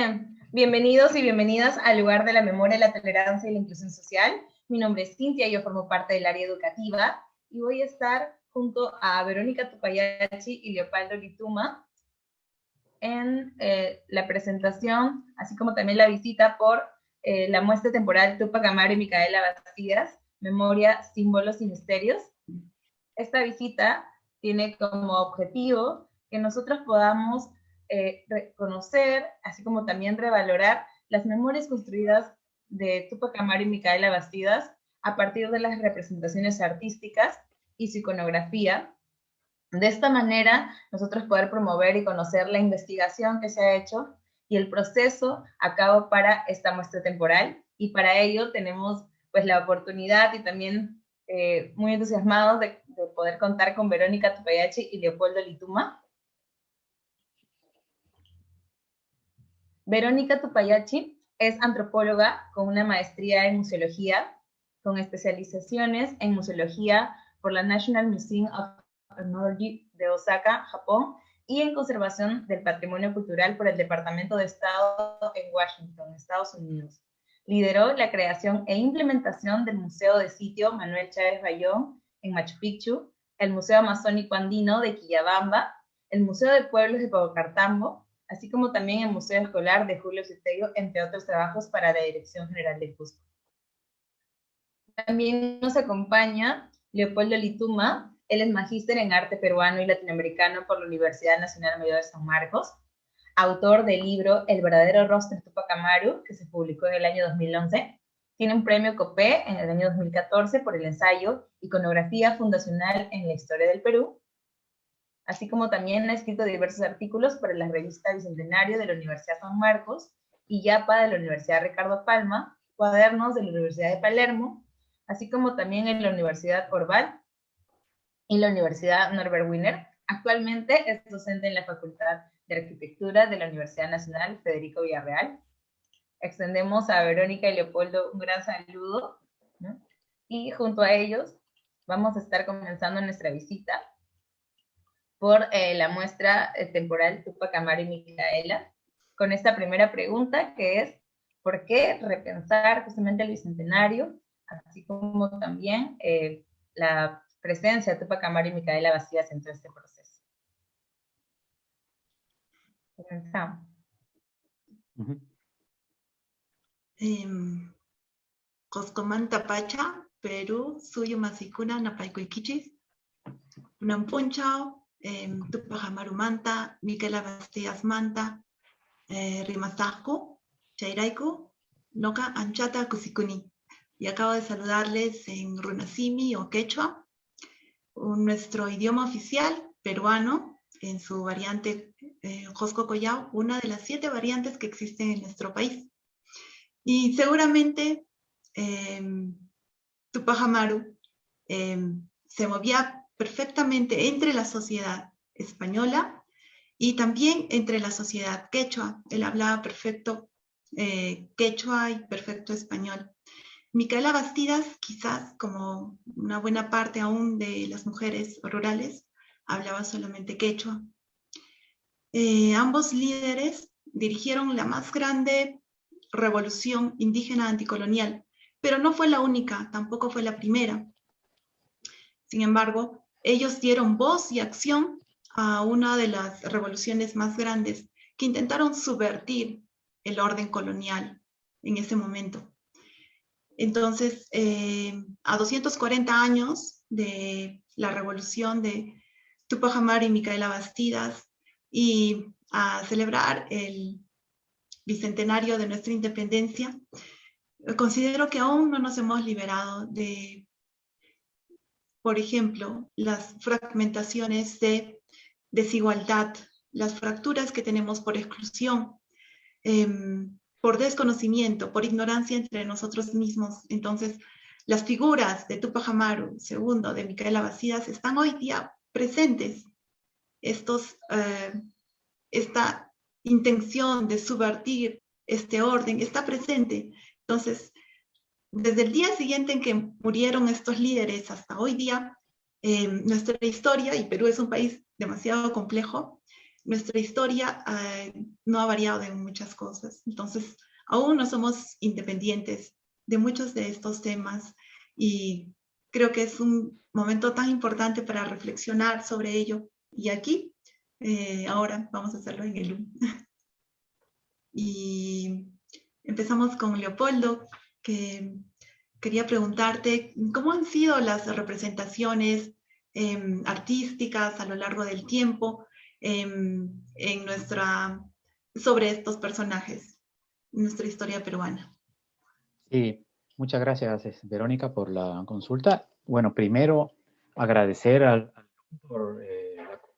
Bien, bienvenidos y bienvenidas al lugar de la memoria, la tolerancia y la inclusión social. Mi nombre es Cintia, yo formo parte del área educativa y voy a estar junto a Verónica Tupayachi y Leopoldo Lituma en la presentación, así como también la visita por la muestra temporal Túpac Amaru y Micaela Bastidas, Memoria, Símbolos y Misterios. Esta visita tiene como objetivo que nosotros podamos reconocer, así como también revalorar las memorias construidas de Túpac Amaru y Micaela Bastidas a partir de las representaciones artísticas y su iconografía. De esta manera, nosotros poder promover y conocer la investigación que se ha hecho y el proceso a cabo para esta muestra temporal, y para ello tenemos pues la oportunidad y también muy entusiasmados de poder contar con Verónica Tupayachi y Leopoldo Lituma. Verónica Tupayachi es antropóloga con una maestría en museología, con especializaciones en museología por la National Museum of Ethnology de Osaka, Japón, y en conservación del patrimonio cultural por el Departamento de Estado en Washington, Estados Unidos. Lideró la creación e implementación del Museo de Sitio Manuel Chávez Bayón en Machu Picchu, el Museo Amazónico Andino de Quillabamba, el Museo de Pueblos de Paucartambo, así como también el Museo Escolar de Julio Citello, entre otros trabajos para la Dirección General de Cusco. También nos acompaña Leopoldo Lituma. Él es magíster en arte peruano y latinoamericano por la Universidad Nacional Mayor de San Marcos, autor del libro El verdadero rostro de Túpac Amaru, que se publicó en el año 2011. Tiene un premio COPE en el año 2014 por el ensayo Iconografía Fundacional en la Historia del Perú, así como también ha escrito diversos artículos para la revista Bicentenario de la Universidad San Marcos, IYAPA de la Universidad Ricardo Palma, Cuadernos de la Universidad de Palermo, así como también en la Universidad Orval y la Universidad Norbert Wiener. Actualmente es docente en la Facultad de Arquitectura de la Universidad Nacional Federico Villarreal. Extendemos a Verónica y Leopoldo un gran saludo, ¿no? Y junto a ellos vamos a estar comenzando nuestra visita por la muestra temporal Túpac Amaru y Micaela, con esta primera pregunta, que es ¿por qué repensar justamente el Bicentenario, así como también la presencia de Túpac Amaru y Micaela Bastidas en todo este proceso? Comenzamos. Coscoman Tapacha, Perú, Suyo Masikuna, Napaykuikichis, Unampunchao, Túpac Amaru Manta, Micaela Bastidas Manta, Rimastajku, Chairaiku, Noka Anchata Kusikuni. Y acabo de saludarles en runasimi o quechua, nuestro idioma oficial peruano, en su variante Josco Collao, una de las 7 variantes que existen en nuestro país. Y seguramente Túpac Amaru se movía perfectamente entre la sociedad española y también entre la sociedad quechua. Él hablaba perfecto quechua y perfecto español. Micaela Bastidas, quizás como una buena parte aún de las mujeres rurales, hablaba solamente quechua. Ambos líderes dirigieron la más grande revolución indígena anticolonial, pero no fue la única, tampoco fue la primera. Sin embargo, ellos dieron voz y acción a una de las revoluciones más grandes que intentaron subvertir el orden colonial en ese momento. Entonces, a 240 años de la revolución de Túpac Amaru y Micaela Bastidas, y a celebrar el bicentenario de nuestra independencia, considero que aún no nos hemos liberado de, por ejemplo, las fragmentaciones de desigualdad, las fracturas que tenemos por exclusión, por desconocimiento, por ignorancia entre nosotros mismos. Entonces, las figuras de Túpac Amaru, segundo, de Micaela Bastidas, están hoy día presentes. Esta intención de subvertir este orden está presente. Entonces, desde el día siguiente en que murieron estos líderes hasta hoy día, nuestra historia, y Perú es un país demasiado complejo, nuestra historia no ha variado en muchas cosas. Entonces, aún no somos independientes de muchos de estos temas y creo que es un momento tan importante para reflexionar sobre ello. Y aquí, ahora vamos a hacerlo en el LUM. Y empezamos con Leopoldo, que quería preguntarte, ¿cómo han sido las representaciones artísticas a lo largo del tiempo sobre estos personajes, en nuestra historia peruana? Sí, muchas gracias, Verónica, por la consulta. Bueno, primero agradecer por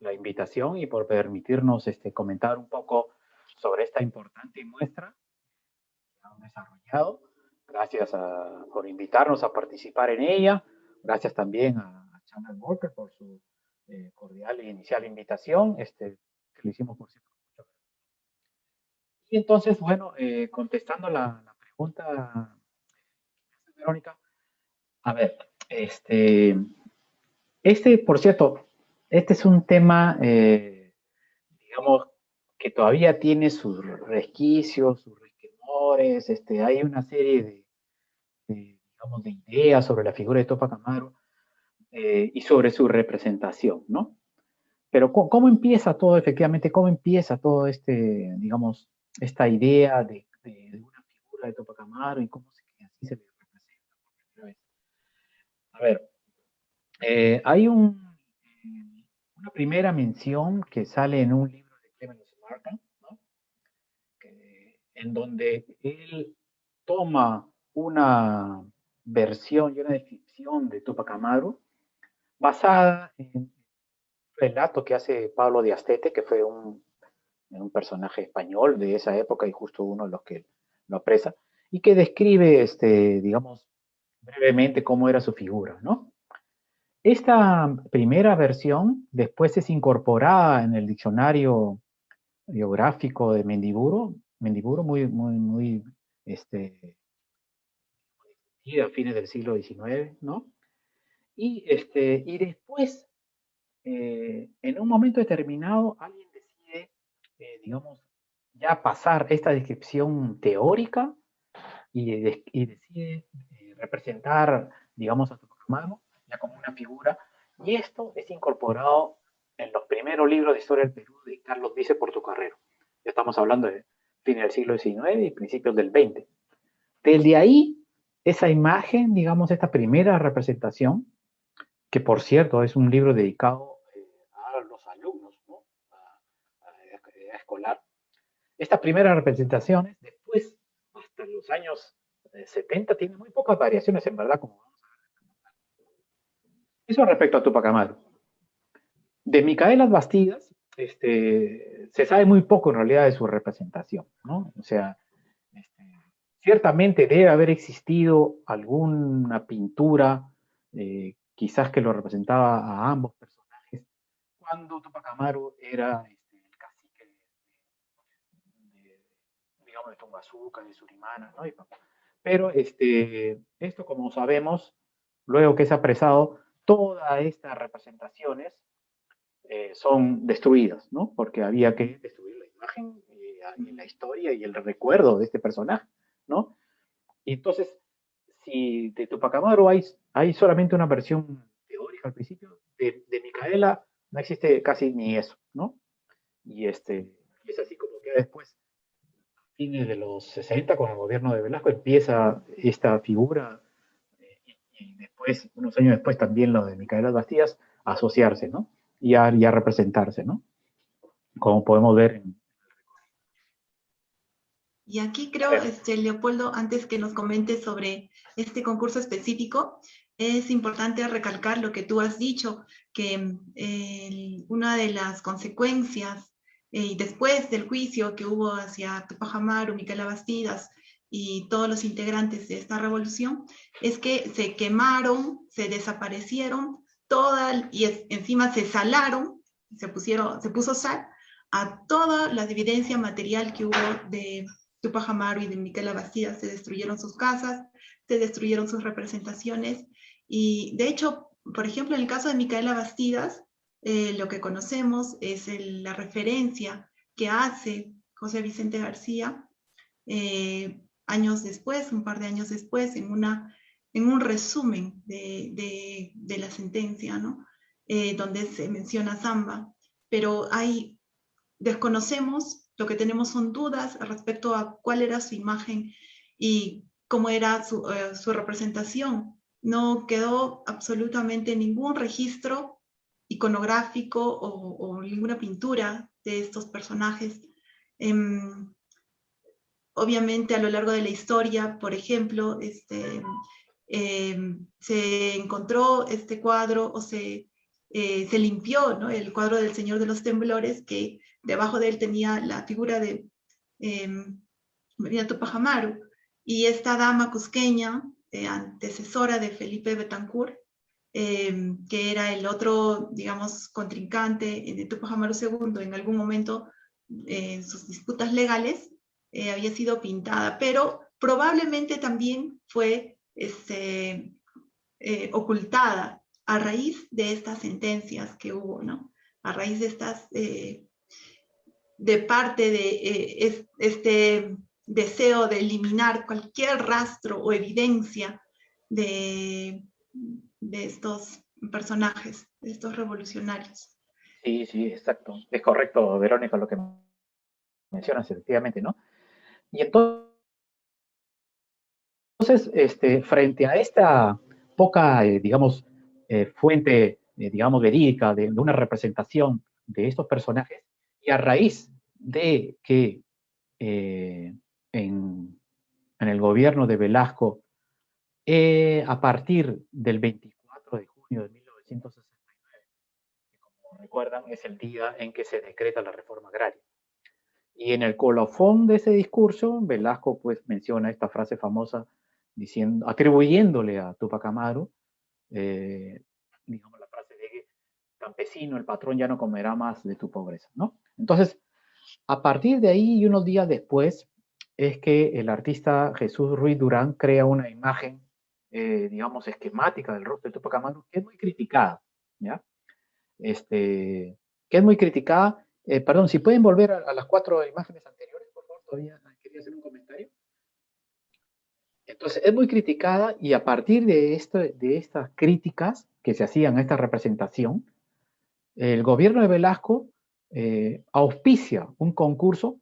la invitación y por permitirnos comentar un poco sobre esta importante muestra que han desarrollado. Gracias por invitarnos a participar en ella. Gracias también a Channel Walker por su cordial e inicial invitación, que lo hicimos por cierto. Y entonces, bueno, contestando la pregunta, Verónica, a ver, por cierto, este es un tema, digamos, que todavía tiene sus resquicios, sus resquemores, hay una serie digamos, de ideas sobre la figura de Tupac Amaru y sobre su representación, ¿no? Pero ¿cómo empieza todo, efectivamente, cómo empieza todo digamos, esta idea de una figura de Tupac Amaru y cómo así se le representa por primera vez? A ver, hay una primera mención que sale en un libro de Clemens Markham, ¿no? En donde él toma una versión y una descripción de Tupac Amaru basada en un relato que hace Pablo de Astete, que fue un personaje español de esa época y justo uno de los que lo apresa, y que describe, digamos, brevemente cómo era su figura, ¿no? Esta primera versión después es incorporada en el diccionario biográfico de Mendiburo muy a fines del siglo XIX, ¿no? Y después, en un momento determinado, alguien decide, digamos, ya pasar esta descripción teórica y decide representar, digamos, a Tupac Amaru ya como una figura, y esto es incorporado en los primeros libros de historia del Perú de Carlos Dice Portocarrero. Ya estamos hablando de fines del siglo XIX y principios del XX. Desde ahí, esa imagen, digamos, esta primera representación, que por cierto es un libro dedicado a los alumnos, ¿no? A escolar. Estas primeras representaciones, después, hasta los años 70, tienen muy pocas variaciones, en verdad, como vamos a ver. Eso respecto a Tupac Amaru. De Micaelas Bastidas, se sabe muy poco en realidad de su representación, ¿no? O sea, ciertamente debe haber existido alguna pintura, quizás que lo representaba a ambos personajes, cuando Tupac Amaru era el cacique digamos, de Tumbazuca, de Surimana, ¿no? Pero esto, como sabemos, luego que es apresado, todas estas representaciones son destruidas, ¿no? Porque había que destruir la imagen y la historia y el recuerdo de este personaje, ¿no? Y entonces, si de Tupac Amaru hay solamente una versión teórica al principio, de Micaela no existe casi ni eso, ¿no? Y es así como que después, a fines de los 60, con el gobierno de Velasco, empieza esta figura, y después, unos años después, también lo de Micaela Bastidas, a asociarse, ¿no? Y a representarse, ¿no? Como podemos ver en... Y aquí creo, Leopoldo, antes que nos comentes sobre este concurso específico, es importante recalcar lo que tú has dicho, que una de las consecuencias, después del juicio que hubo hacia Tupac Amaru, Micaela Bastidas y todos los integrantes de esta revolución, es que se quemaron, se desaparecieron, encima se salaron, se puso sal a toda la evidencia material que hubo de Tupac Amaru y de Micaela Bastidas. Se destruyeron sus casas, se destruyeron sus representaciones y de hecho, por ejemplo, en el caso de Micaela Bastidas, lo que conocemos es la referencia que hace José Vicente García años después, un par de años después, en un resumen de la sentencia, ¿no? Donde se menciona Zamba, pero desconocemos, lo que tenemos son dudas respecto a cuál era su imagen y cómo era su representación. No quedó absolutamente ningún registro iconográfico o ninguna pintura de estos personajes. Obviamente a lo largo de la historia, por ejemplo, se encontró este cuadro o se limpió, ¿no? El cuadro del Señor de los Temblores, que debajo de él tenía la figura de María Tupac Amaru, y esta dama cusqueña, antecesora de Felipe Betancourt, que era el otro, digamos, contrincante de Tupac Amaru II en algún momento en sus disputas legales, había sido pintada, pero probablemente también fue ocultada a raíz de estas sentencias que hubo, ¿no? A raíz de estas, de parte de este deseo de eliminar cualquier rastro o evidencia de estos personajes, de estos revolucionarios. Sí, sí, exacto. Es correcto, Verónica, lo que mencionas, efectivamente, ¿no? Y entonces, frente a esta poca, digamos, fuente, digamos, verídica de una representación de estos personajes, y a raíz de que en el gobierno de Velasco, a partir del 24 de junio de 1969, que como recuerdan es el día en que se decreta la reforma agraria. Y en el colofón de ese discurso, Velasco pues menciona esta frase famosa diciendo, atribuyéndole a Tupac Amaru, digamos la frase de campesino, el patrón ya no comerá más de tu pobreza, ¿no? Entonces, a partir de ahí y unos días después, es que el artista Jesús Ruiz Durán crea una imagen, digamos, esquemática del rostro de Tupac Amaru, que es muy criticada, ¿ya? Que es muy criticada. Perdón, si pueden volver a las 4 imágenes anteriores, por favor, todavía quería hacer un comentario. Entonces, es muy criticada y a partir de estas críticas que se hacían a esta representación, el gobierno de Velasco auspicia un concurso,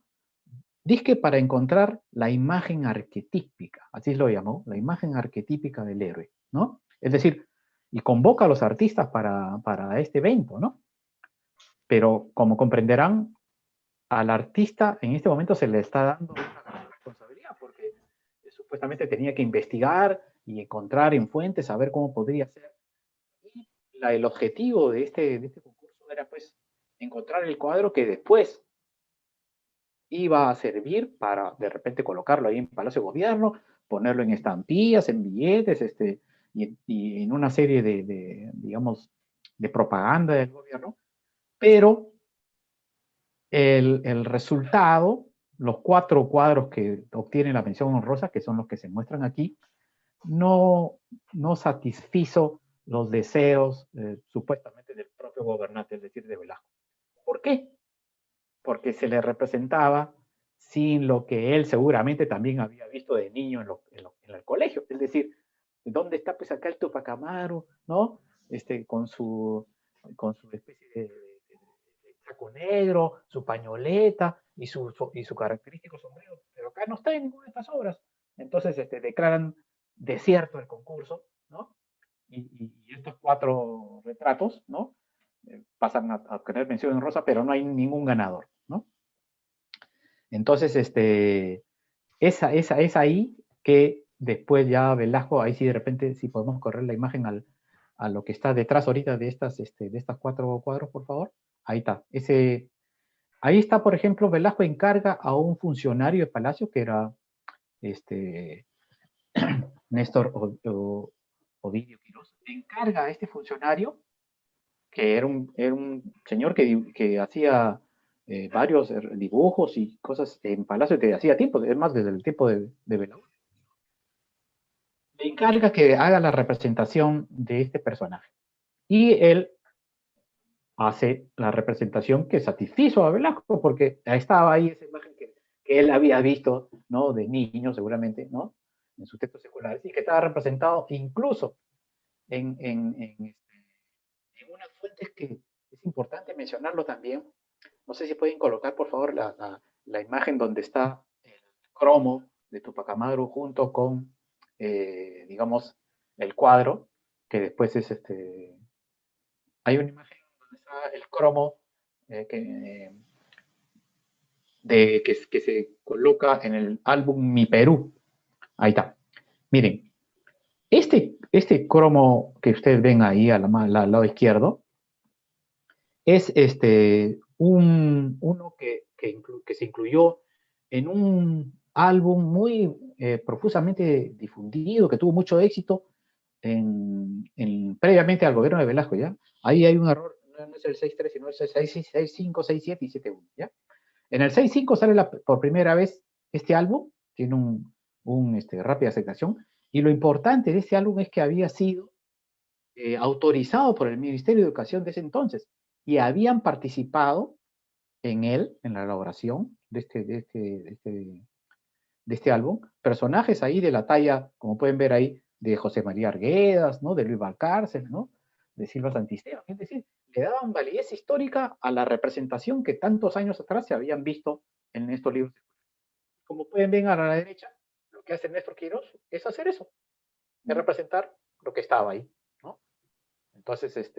dizque para encontrar la imagen arquetípica, así lo llamó, la imagen arquetípica del héroe, ¿no? Es decir, y convoca a los artistas para este evento, ¿no? Pero como comprenderán, al artista en este momento se le está dando una gran responsabilidad porque supuestamente tenía que investigar y encontrar en fuentes, saber cómo podría ser. Y el objetivo de este concurso era pues encontrar el cuadro que después iba a servir para de repente colocarlo ahí en Palacio de Gobierno, ponerlo en estampillas, en billetes, y en una serie digamos, de propaganda del gobierno, pero el resultado, los 4 cuadros que obtienen la mención honrosa, que son los que se muestran aquí, no satisfizo los deseos supuestamente del propio gobernante, es decir, de Velasco. ¿Por qué? Porque se le representaba sin lo que él seguramente también había visto de niño en el colegio. Es decir, ¿dónde está pues acá el Tupac Amaru, ¿no? Con su especie de saco negro, su pañoleta y su característico sombrero, pero acá no está en ninguna de estas obras. Entonces declaran desierto el concurso, ¿no? Y estos 4 retratos, ¿no? Pasan a tener mención en rosa, pero no hay ningún ganador, ¿no? Entonces, es ahí que después ya Velasco, ahí sí de repente, si podemos correr la imagen a lo que está detrás ahorita de estas 4 cuadros, por favor. Ahí está. Ahí está, por ejemplo, Velasco encarga a un funcionario de Palacio que era Néstor Ovidio Quirós. Encarga a este funcionario, que era un señor que hacía varios dibujos y cosas en Palacio que hacía tiempo, es más, desde el tiempo de Velasco. Le encarga que haga la representación de este personaje. Y él hace la representación que satisfizo a Velasco, porque estaba ahí esa imagen que él había visto, ¿no? De niño, seguramente, ¿no? En sus textos seculares, y que estaba representado incluso en unas fuentes que es importante mencionarlo también. No sé si pueden colocar, por favor, la imagen donde está el cromo de Tupac Amaru junto con, digamos, el cuadro, que después es hay una imagen donde está el cromo eh, que, que se coloca en el álbum Mi Perú. Ahí está. Miren, este cromo que ustedes ven ahí al lado izquierdo es uno que se incluyó en un álbum muy profusamente difundido, que tuvo mucho éxito previamente al gobierno de Velasco, ¿ya? Ahí hay un error, no es el 6.3, sino es el 6.5, 6.7 y 7.1, ¿ya? En el 6.5 sale por primera vez este álbum, tiene rápida aceptación, y lo importante de este álbum es que había sido autorizado por el Ministerio de Educación de ese entonces, y habían participado en él, en la elaboración de este álbum, personajes ahí de la talla, como pueden ver ahí, de José María Arguedas, ¿no? De Luis Valcárcel, ¿no? De Silva Santisteban. Es decir, le daban validez histórica a la representación que tantos años atrás se habían visto en estos libros. Como pueden ver a la derecha, lo que hace Néstor Quirós es hacer eso, es representar lo que estaba ahí, ¿no? Entonces,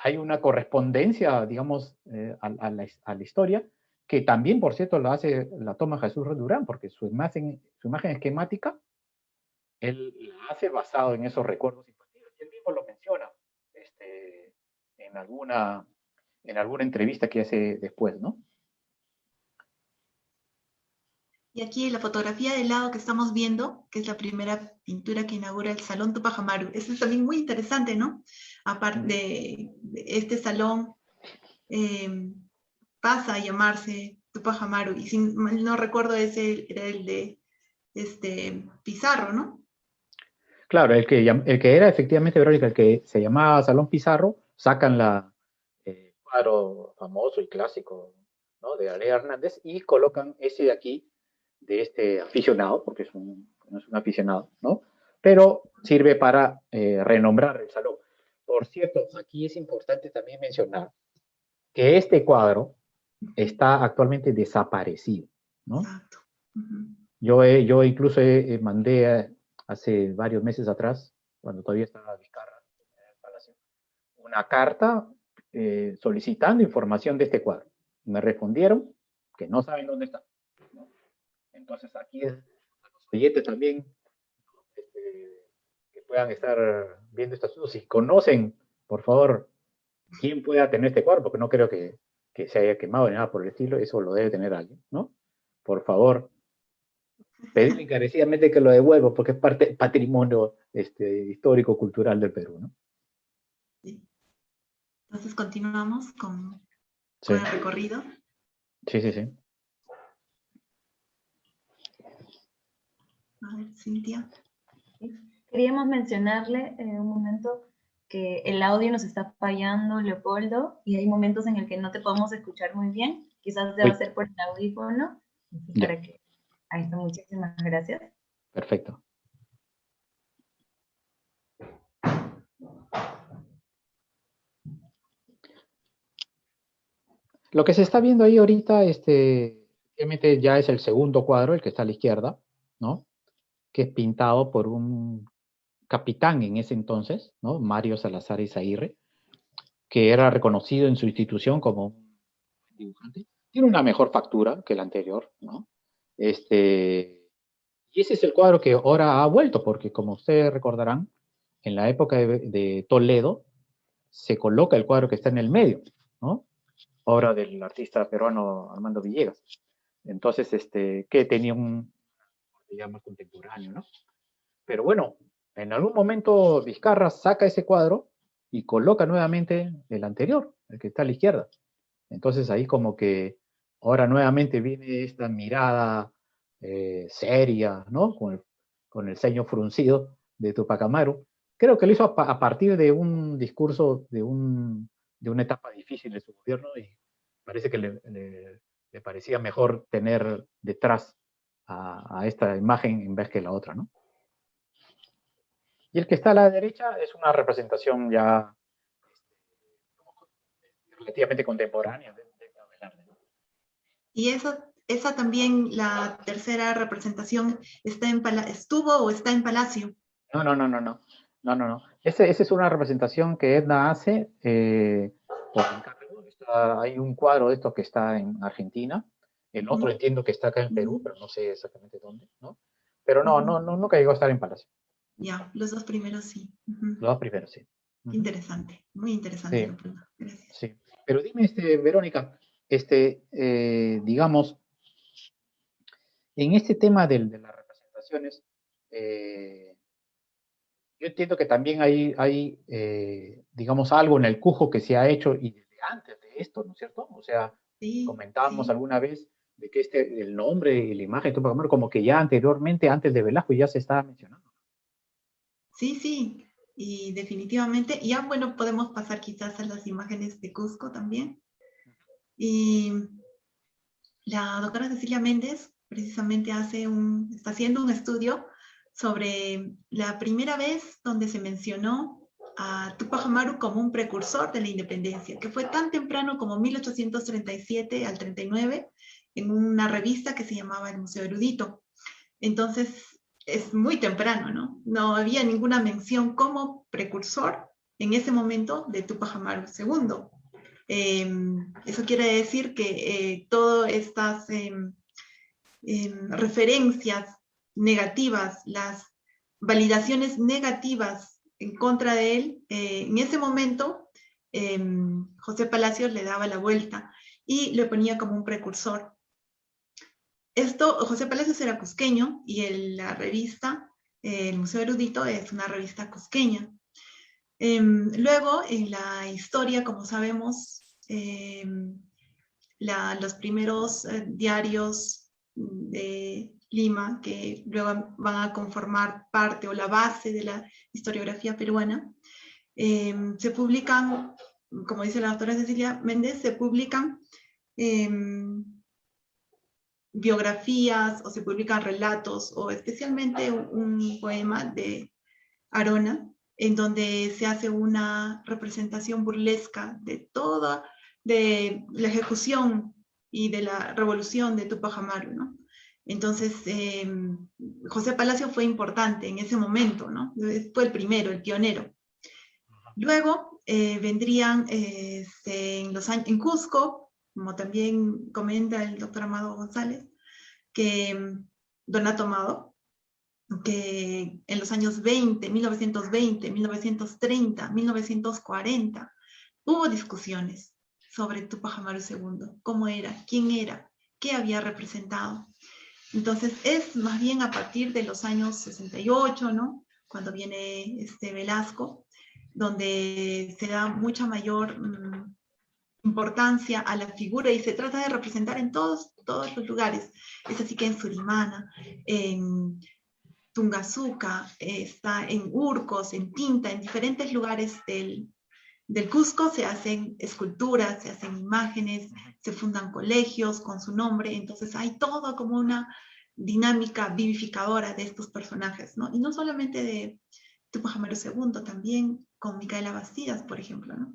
hay una correspondencia, digamos, a la historia, que también, por cierto, la toma Jesús Durán, porque su imagen esquemática, él la hace basado en esos recuerdos infantiles. Y él mismo lo menciona en alguna entrevista que hace después, ¿no? Y aquí la fotografía del lado que estamos viendo, que es la primera pintura que inaugura el Salón Tupac Amaru. Eso es también muy interesante, ¿no? Aparte de este salón, pasa a llamarse Tupac Amaru, y si mal no recuerdo, ese era el de Pizarro, ¿no? Claro, el que era efectivamente, Verónica, el que se llamaba Salón Pizarro, sacan el cuadro famoso y clásico, ¿no? De Alea Hernández, y colocan ese de aquí, de este aficionado, porque no es un aficionado, ¿no? Pero sirve para renombrar el salón. Por cierto, aquí es importante también mencionar que este cuadro está actualmente desaparecido, ¿no? Exacto. Uh-huh. Yo incluso mandé hace varios meses atrás, cuando todavía estaba Vizcarra en el Palacio, una carta solicitando información de este cuadro. Me respondieron que no saben dónde está, ¿no? Entonces aquí a los oyentes también que puedan estar viendo estos asuntos, si conocen, por favor, quién pueda tener este cuadro, porque no creo que se haya quemado ni nada por el estilo, eso lo debe tener alguien, ¿no? Por favor, pedirle encarecidamente que lo devuelva, porque es parte del patrimonio histórico, cultural del Perú, ¿no? Sí. Entonces continuamos con Sí. el recorrido. Sí, sí, sí. A ver, Cintia. Queríamos mencionarle en un momento que el audio nos está fallando, Leopoldo, y hay momentos en el que no te podemos escuchar muy bien. Quizás deba ser por el audífono. Para que... Ahí está, muchísimas gracias. Perfecto. Lo que se está viendo ahí ahorita, obviamente ya es el segundo cuadro, el que está a la izquierda, ¿no? Que es pintado por un capitán en ese entonces, ¿no? Mario Salazar Izaguirre, que era reconocido en su institución como un dibujante. Tiene una mejor factura que el anterior, ¿no? Y ese es el cuadro que ahora ha vuelto, porque como ustedes recordarán, en la época de Toledo se coloca el cuadro que está en el medio, ¿no? Obra del artista peruano Armando Villegas. Entonces, que tenía un ya más contemporáneo, ¿no? Pero bueno, en algún momento Vizcarra saca ese cuadro y coloca nuevamente el anterior, el que está a la izquierda. Entonces ahí como que ahora nuevamente viene esta mirada seria, ¿no? Con el ceño fruncido de Tupac Amaru. Creo que lo hizo a partir de un discurso de un de una etapa difícil de su gobierno y parece que le parecía mejor tener detrás a esta imagen en vez que la otra, ¿no? Y el que está a la derecha es una representación ya relativamente contemporánea de Abelardo, ¿no? Y esa también, la tercera representación, ¿estuvo o está en Palacio? No. Esa es una representación que Edna hace por encargo. Hay un cuadro de esto que está en Argentina, el otro entiendo que está acá en Perú, pero no sé exactamente dónde, ¿no? Pero nunca llegó a estar en Palacio. Ya, los dos primeros sí. Los dos primeros, sí. Interesante, muy interesante Sí, la pregunta. Gracias. sí. Pero dime, Verónica, digamos, en este tema de las representaciones, yo entiendo que también hay digamos, algo en el Cujo que se ha hecho y desde antes de esto, ¿no es cierto? O sea, Sí, comentábamos sí, alguna vez de que el nombre y la imagen de Tupac Amaru, como que ya anteriormente, antes de Velasco, ya se estaba mencionando. sí, sí. Y definitivamente, ya bueno, podemos pasar quizás a las imágenes de Cusco también. Y la doctora Cecilia Méndez precisamente está haciendo un estudio sobre la primera vez donde se mencionó a Tupac Amaru como un precursor de la independencia, que fue tan temprano como 1837 al 39, en una revista que se llamaba El Museo Erudito. Entonces, es muy temprano, ¿no? No había ninguna mención como precursor en ese momento de Tupac Amaru II. Eso quiere decir que todas estas referencias negativas, las validaciones negativas en contra de él, en ese momento José Palacios le daba la vuelta y le ponía como un precursor. José Palacios era cusqueño y la revista, el Museo Erudito, es una revista cusqueña. Luego, en la historia, como sabemos, los primeros diarios de Lima, que luego van a conformar parte o la base de la historiografía peruana, se publican, como dice la doctora Cecilia Méndez, se publican biografías o se publican relatos o especialmente un poema de Arona, en donde se hace una representación burlesca de toda de la ejecución y de la revolución de Tupac Amaru, ¿no? Entonces, José Palacio fue importante en ese momento, ¿no? Fue el primero, el pionero. Luego vendrían en Cusco, como también comenta el doctor Amado González, que Donato Amado, que en los años 20, 1920, 1930, 1940, hubo discusiones sobre Tupac Amaru II, cómo era, qué había representado. Entonces es más bien a partir de los años 68, ¿no? Cuando viene Velasco, donde se da mucha mayor importancia a la figura y se trata de representar en todos los lugares. Es así que en Surimana, en Tungazuca, está en Urcos, en Tinta, en diferentes lugares del Cusco se hacen esculturas, se hacen imágenes, se fundan colegios con su nombre, entonces hay todo como una dinámica vivificadora de estos personajes, ¿no? Y no solamente de Tupac Amaru II, también con Micaela Bastidas, por ejemplo, ¿no?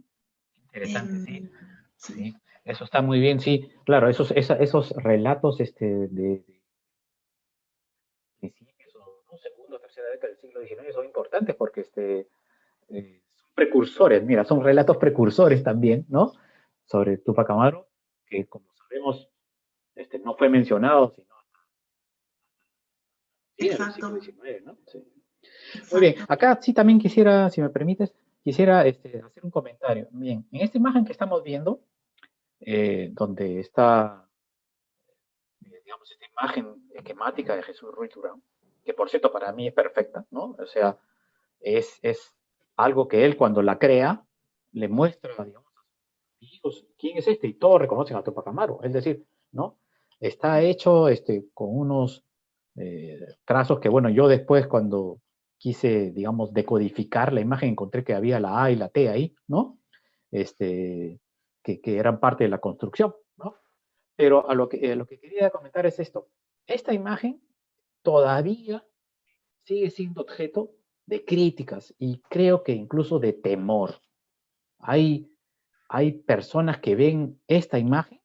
Interesante, sí. Sí. Sí, eso está muy bien, sí. Claro, esos relatos de principios o segunda o tercera década del siglo XIX son importantes porque son precursores, mira, son relatos precursores también, ¿no? Sobre Tupac Amaru, que como sabemos, no fue mencionado, sino sí, en el siglo Exacto. XIX, ¿no? Sí. Exacto. Muy bien, acá sí también quisiera, si me permites, quisiera hacer un comentario. Bien, en esta imagen que estamos viendo, donde está, digamos, esta imagen esquemática de Jesús Ruiz Durán, que por cierto para mí es perfecta, ¿no? O sea, es algo que él cuando la crea, le muestra, digamos, a sus hijos, ¿quién es este? Y todos reconocen a Tupac Amaru, es decir, ¿no? Está hecho con unos trazos que, bueno, yo después cuando quise, digamos, decodificar la imagen, encontré que había la A y la T ahí, ¿no? que eran parte de la construcción, ¿no? Pero lo que quería comentar es esto. Esta imagen todavía sigue siendo objeto de críticas y creo que incluso de temor. Hay personas que ven esta imagen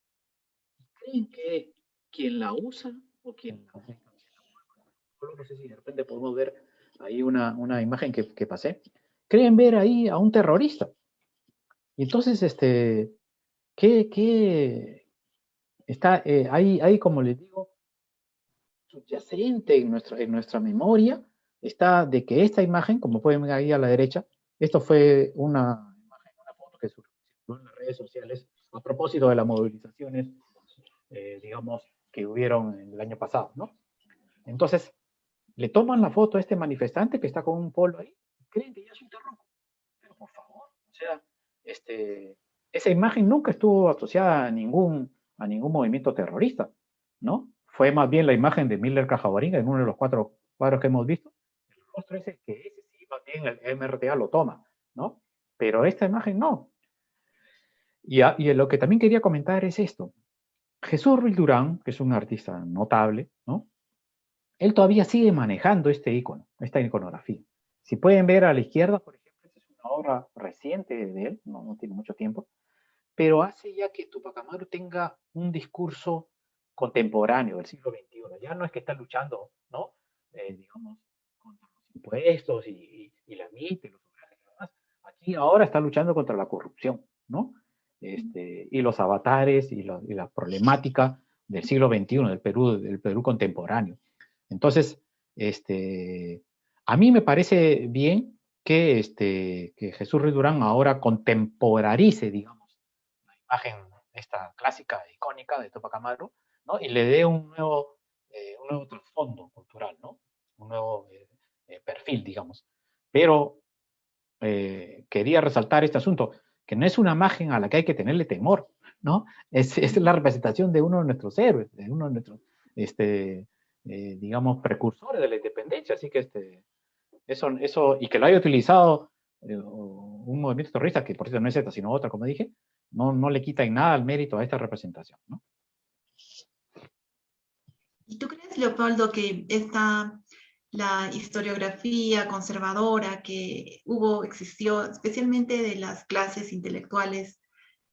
y creen que quien la usa o quien la... No sé si de repente podemos ver ahí una imagen que pasé. Creen ver ahí a un terrorista. Y entonces, ¿qué está ahí, como les digo, subyacente en nuestra memoria, está de que esta imagen, como pueden ver ahí a la derecha, esto fue una imagen, una foto que circuló en las redes sociales a propósito de las movilizaciones, digamos, que hubieron el año pasado, ¿no? Entonces, le toman la foto a este manifestante que está con un polo ahí, y creen que ya es un terrorismo. Pero por favor, o sea, esa imagen nunca estuvo asociada a ningún movimiento terrorista, ¿no? Fue más bien la imagen de Miller Cajabaringa en uno de los 4 cuadros que hemos visto. El rostro ese, que ese sí, más bien el MRTA lo toma, ¿no? Pero esta imagen no. Y lo que también quería comentar es esto. Jesús Ruiz Durán, que es un artista notable, ¿no? Él todavía sigue manejando este icono, esta iconografía. Si pueden ver a la izquierda, por ejemplo, esta es una obra reciente de él, no tiene mucho tiempo, pero hace ya que Tupac Amaru tenga un discurso contemporáneo del siglo XXI. Ya no es que está luchando, ¿no? Digamos, contra los impuestos y la MIT y los hogares y demás. Aquí ahora está luchando contra la corrupción, ¿no? Y los avatares y la problemática del siglo XXI, del Perú contemporáneo. Entonces, a mí me parece bien que Jesús Ruiz Durán ahora contemporarice, digamos, la imagen esta clásica, icónica de Tupac Amaru, ¿no? Y le dé un nuevo trasfondo cultural, ¿no? Un nuevo perfil, digamos. Pero quería resaltar este asunto, que no es una imagen a la que hay que tenerle temor, ¿no? Es la representación de uno de nuestros héroes, de uno de nuestros, digamos, precursores de la independencia. Así que eso, y que lo haya utilizado un movimiento terrorista, que por cierto no es esta, sino otra, como dije, no le quita en nada el mérito a esta representación, ¿no? ¿Y tú crees, Leopoldo, que la historiografía conservadora que existió, especialmente de las clases intelectuales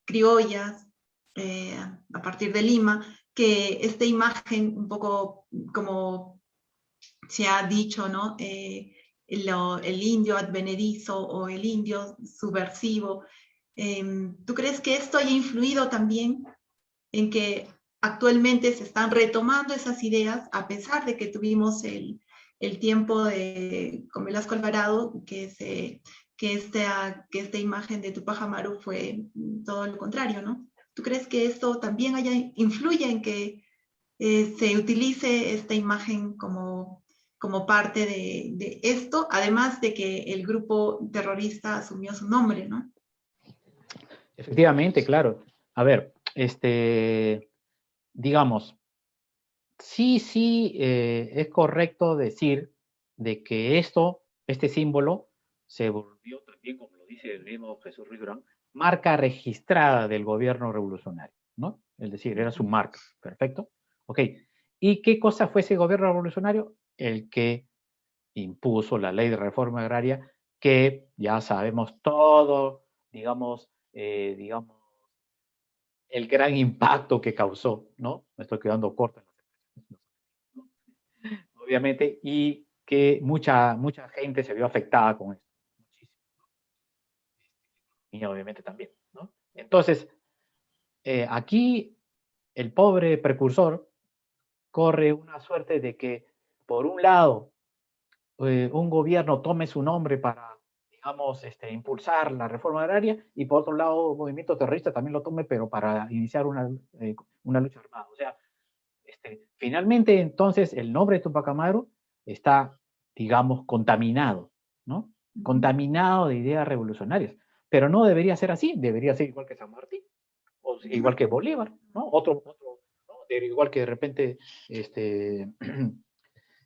criollas, a partir de Lima, que esta imagen, un poco como se ha dicho, ¿no? El indio advenedizo o el indio subversivo, ¿tú crees que esto haya influido también en que actualmente se están retomando esas ideas, a pesar de que tuvimos el tiempo con Velasco Alvarado, que esta imagen de Tupac Amaru fue todo lo contrario, ¿no? ¿Tú crees que esto también influye en que se utilice esta imagen como parte de esto, además de que el grupo terrorista asumió su nombre, ¿no? Efectivamente, claro. A ver, digamos, sí, es correcto decir de que este símbolo, se volvió también, como lo dice el mismo Jesús Ruiz Durán, marca registrada del gobierno revolucionario, ¿no? Es decir, era su marca, perfecto. Ok, ¿y qué cosa fue ese gobierno revolucionario? El que impuso la ley de reforma agraria, que ya sabemos todo, digamos, el gran impacto que causó, ¿no? Me estoy quedando corto en las expresiones, obviamente, y que mucha gente se vio afectada con esto, muchísimo, y obviamente también, ¿no? Entonces, aquí el pobre precursor corre una suerte de que, por un lado, un gobierno tome su nombre para, digamos, impulsar la reforma agraria, y por otro lado, un movimiento terrorista también lo tome, pero para iniciar una lucha armada. O sea, finalmente, entonces, el nombre de Tupac Amaru está, digamos, contaminado, ¿no? Contaminado de ideas revolucionarias. Pero no debería ser así, debería ser igual que San Martín, o igual que Bolívar, ¿no? ¿no? Igual que de repente,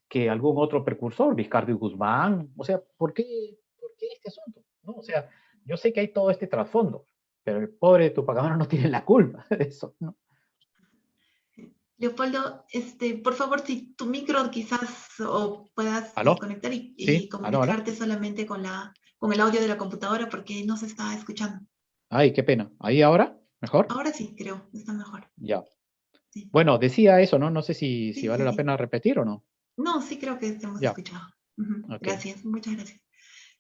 que algún otro precursor, Vizcardo y Guzmán. O sea, ¿por qué este asunto? ¿No? O sea, yo sé que hay todo este trasfondo, pero el pobre Tupac Amaru no tiene la culpa de eso, ¿no? Leopoldo, por favor, si tu micro quizás o puedas ¿Aló? desconectar y Sí, aló, aló. comunicarte solamente con el audio de la computadora porque no se está escuchando. Ay, qué pena. ¿Ahí ahora? ¿Mejor? Ahora sí, creo, está mejor. Ya. Sí, Bueno, decía eso, ¿no? No sé si sí, vale sí, la sí. pena repetir o no. No, sí creo que te hemos Ya, escuchado. Ujú, ok, gracias, muchas gracias.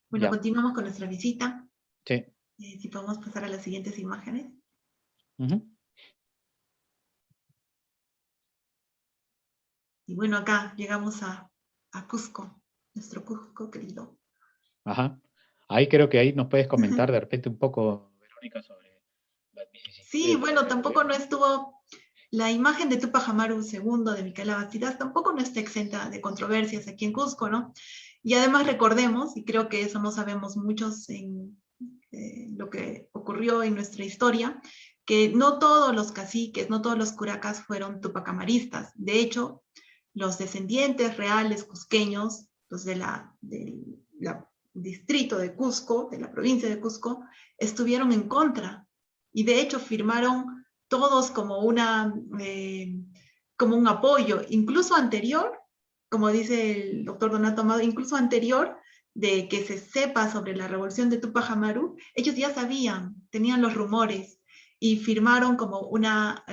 Bueno, ya, continuamos con nuestra visita. sí. Si podemos pasar a las siguientes imágenes. Ujú. Y bueno, acá llegamos a Cusco, nuestro Cusco querido. Ajá. Ahí creo que ahí nos puedes comentar de repente un poco, Verónica, sobre las Sí, vicisitudes de bueno, este tampoco no gobierno. estuvo, la imagen de Tupac Amaru II de Micaela Bastidas tampoco no está exenta de controversias aquí en Cusco, ¿no? Y además recordemos, y creo que eso no sabemos muchos en lo que ocurrió en nuestra historia, que no todos los caciques, no todos los curacas fueron tupacamaristas. De hecho, los descendientes reales cusqueños, los del distrito de Cusco, de la provincia de Cusco, estuvieron en contra y de hecho firmaron todos como un apoyo, incluso anterior, como dice el doctor Donato Amado, incluso anterior de que se sepa sobre la revolución de Tupac Amaru, ellos ya sabían, tenían los rumores y firmaron como una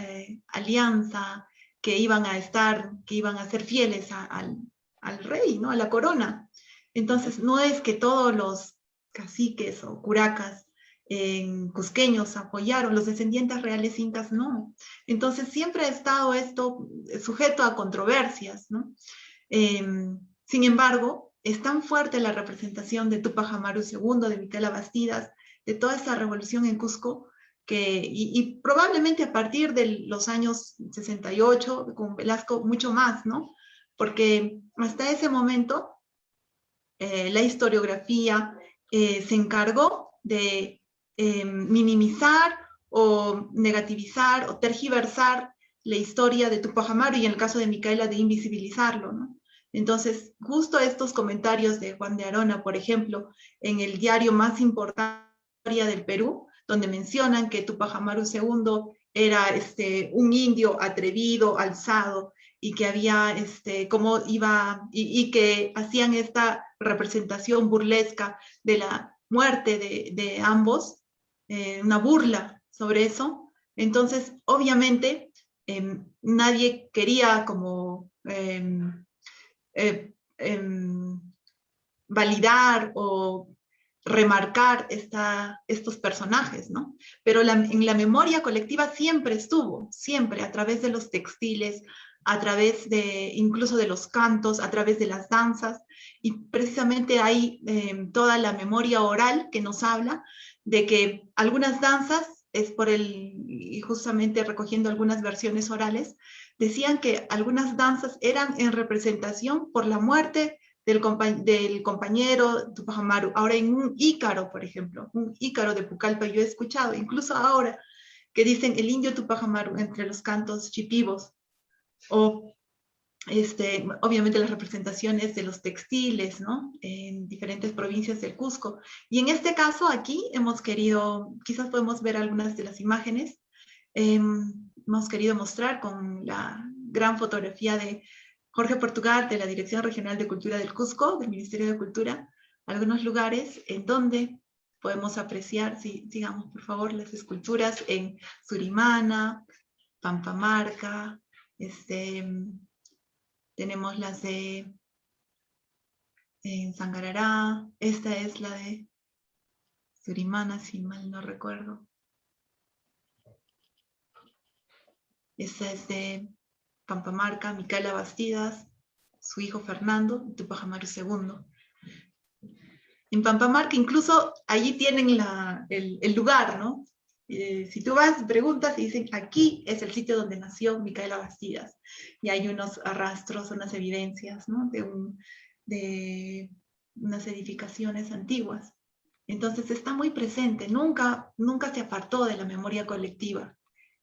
alianza que iban a ser fieles al rey, ¿no? A la corona. Entonces, no es que todos los caciques o curacas cusqueños apoyaron, los descendientes reales incas no. Entonces, siempre ha estado esto sujeto a controversias, ¿no? Sin embargo, es tan fuerte la representación de Tupac Amaru II, de Micaela Bastidas, de toda esta revolución en Cusco, y probablemente a partir de los años 68, con Velasco, mucho más, ¿no? Porque hasta ese momento la historiografía se encargó de minimizar o negativizar o tergiversar la historia de Tupac Amaru y en el caso de Micaela de invisibilizarlo, ¿no? Entonces, justo estos comentarios de Juan de Arona, por ejemplo, en el diario más importante del Perú, donde mencionan que Tupac Amaru II era un indio atrevido, alzado, y que había, cómo iba, y que hacían esta representación burlesca de la muerte de ambos, una burla sobre eso. Entonces, obviamente, nadie quería como validar o remarcar estos personajes, ¿no? Pero en la memoria colectiva siempre estuvo, siempre, a través de los textiles, a través de incluso de los cantos, a través de las danzas, y precisamente hay toda la memoria oral que nos habla de que algunas danzas, y justamente recogiendo algunas versiones orales, decían que algunas danzas eran en representación por la muerte del compañero Tupac Amaru. Ahora en un ícaro, por ejemplo, un ícaro de Pucallpa, yo he escuchado, incluso ahora, que dicen el indio Tupac Amaru entre los cantos chipivos, o obviamente las representaciones de los textiles, ¿no? En diferentes provincias del Cusco. Y en este caso aquí hemos querido, quizás podemos ver algunas de las imágenes, hemos querido mostrar con la gran fotografía de Jorge Portugal, de la Dirección Regional de Cultura del Cusco, del Ministerio de Cultura, algunos lugares en donde podemos apreciar, si sigamos por favor, las esculturas en Surimana, Pampamarca, tenemos las de Sangarará, esta es la de Surimana, si mal no recuerdo. Esta es de Pampamarca, Micaela Bastidas, su hijo Fernando, y Tupac Amaru II. En Pampamarca incluso allí tienen el lugar, ¿no? Si tú vas, preguntas y dicen, aquí es el sitio donde nació Micaela Bastidas. Y hay unos rastros, unas evidencias, ¿no? De unas edificaciones antiguas. Entonces está muy presente, nunca se apartó de la memoria colectiva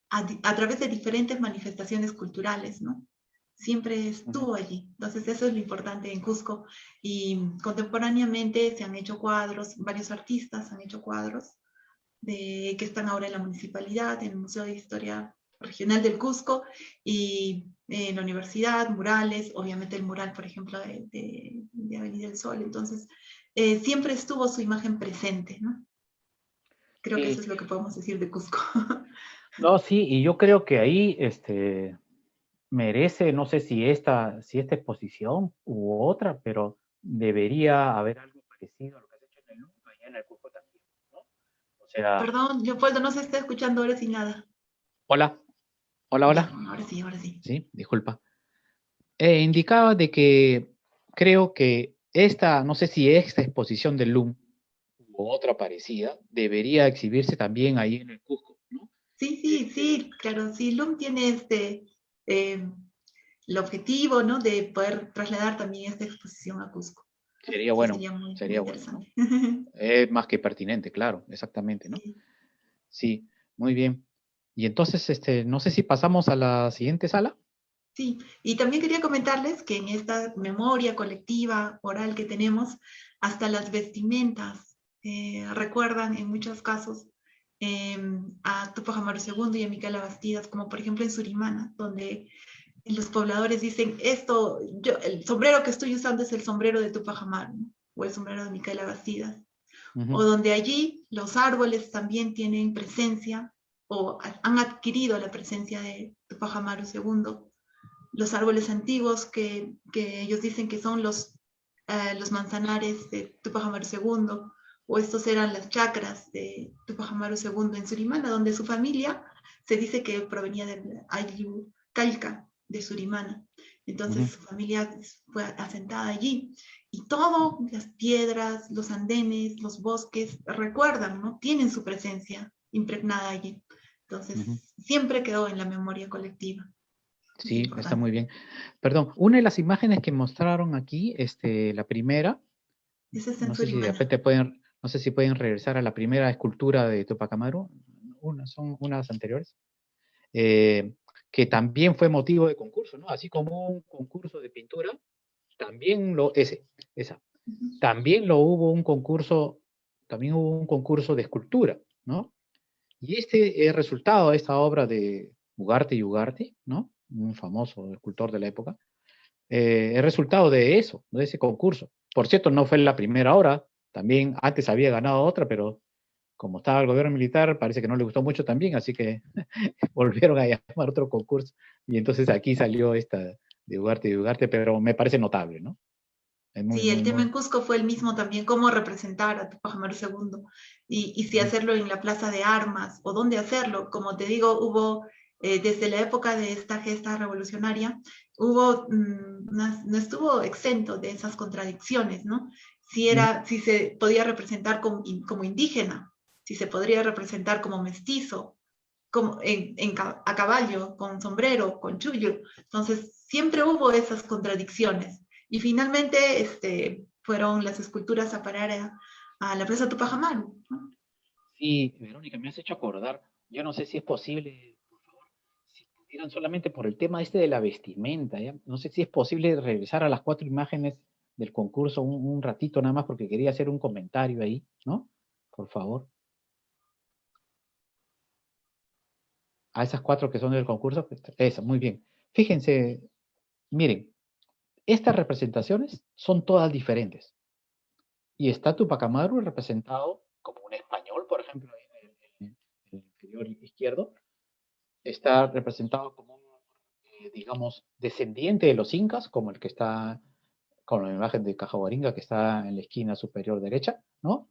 a través de diferentes manifestaciones culturales, ¿no? Siempre estuvo allí. Entonces eso es lo importante en Cusco. Y contemporáneamente se han hecho cuadros, varios artistas han hecho cuadros que están ahora en la municipalidad, en el Museo de Historia Regional del Cusco y en la universidad, murales, obviamente el mural, por ejemplo, de Avenida del Sol. Entonces, siempre estuvo su imagen presente, ¿no? Creo que eso Sí, es lo que podemos decir de Cusco. no, sí, y yo creo que ahí merece, no sé si esta exposición u otra, pero debería haber algo parecido a lo que has hecho en el Louvre, allá en el Cusco también, ¿no? O sea, Perdón, Leopoldo, no se está escuchando ahora sin nada. hola, hola, Ya, hola. ahora sí, ahora sí. Sí, disculpa. Indicaba de que creo que esta, no sé si esta exposición del LUM u otra parecida, debería exhibirse también ahí en el Cusco, ¿no? Sí, sí, Este, sí, claro, sí, LUM tiene eh, el objetivo, ¿no? De poder trasladar también esta exposición a Cusco. Sí, muy sería bueno, ¿no? interesante. Es más que pertinente, claro, exactamente, ¿no? Sí, Sí, muy bien. Y entonces, no sé si pasamos a la siguiente sala. sí, y también quería comentarles que en esta memoria colectiva oral que tenemos, hasta las vestimentas recuerdan en muchos casos a Tupac Amaru II y a Micaela Bastidas, como por ejemplo en Surimana, donde los pobladores dicen, el sombrero que estoy usando es el sombrero de Tupac Amaru, ¿no? O el sombrero de Micaela Bastidas, o Ujú, donde allí los árboles también tienen presencia o han adquirido la presencia de Tupac Amaru II, los árboles antiguos que ellos dicen que son los manzanares de Tupac Amaru II, o estos eran las chacras de Tupac Amaru II en Surimana, donde su familia se dice que provenía del Ayllu Calca de Surimana. Entonces ujú, su familia fue asentada allí. Y todas las piedras, los andenes, los bosques recuerdan, ¿no? Tienen su presencia impregnada allí. ujú. Entonces siempre quedó en la memoria colectiva. Es Sí, está importante. muy bien. Perdón, una de las imágenes que mostraron aquí, la primera, Ese es en no sé si de Surimana. repente pueden, no sé si pueden regresar a la primera escultura de Tupac Amaru, son unas anteriores, eh, que también fue motivo de concurso, ¿no? Así como un concurso de pintura, esa, también también hubo un concurso de escultura, ¿no? Y este es resultado de esta obra de Ugarte y Ugarte, ¿no? Un famoso escultor de la época. Es resultado de eso, de ese concurso. Por cierto, no fue la primera obra, también antes había ganado otra, pero como estaba el gobierno militar, parece que no le gustó mucho también, así que volvieron a llamar otro concurso. Y entonces aquí salió esta de Ugarte, pero me parece notable, ¿no? Es muy, Sí, el muy, tema muy. en Cusco fue el mismo también, cómo representar a Tupac Amaru II y si Uh-huh, hacerlo en la Plaza de Armas o dónde hacerlo. Como te digo, hubo, desde la época de esta gesta revolucionaria, no estuvo exento de esas contradicciones, ¿no? uh-huh, Si se podía representar como indígena, si se podría representar como mestizo, a caballo, con sombrero, con chullo. Entonces, siempre hubo esas contradicciones. Y finalmente fueron las esculturas a parar a la Plaza Tupac Amaru, ¿no? Sí, Verónica, me has hecho acordar. Yo no sé si es posible, por favor, si pudieran solamente por el tema de la vestimenta, ¿ya? No sé si es posible regresar a las 4 imágenes del concurso un ratito nada más porque quería hacer un comentario ahí, ¿no? Por favor. A esas 4 que son del concurso, pues, eso, muy bien. Fíjense, miren, estas representaciones son todas diferentes. Y está Tupac Amaru representado como un español, por ejemplo, en el inferior izquierdo. Está representado como un, digamos, descendiente de los incas, como el que está con la imagen de Cajahuaringa, que está en la esquina superior derecha, ¿no?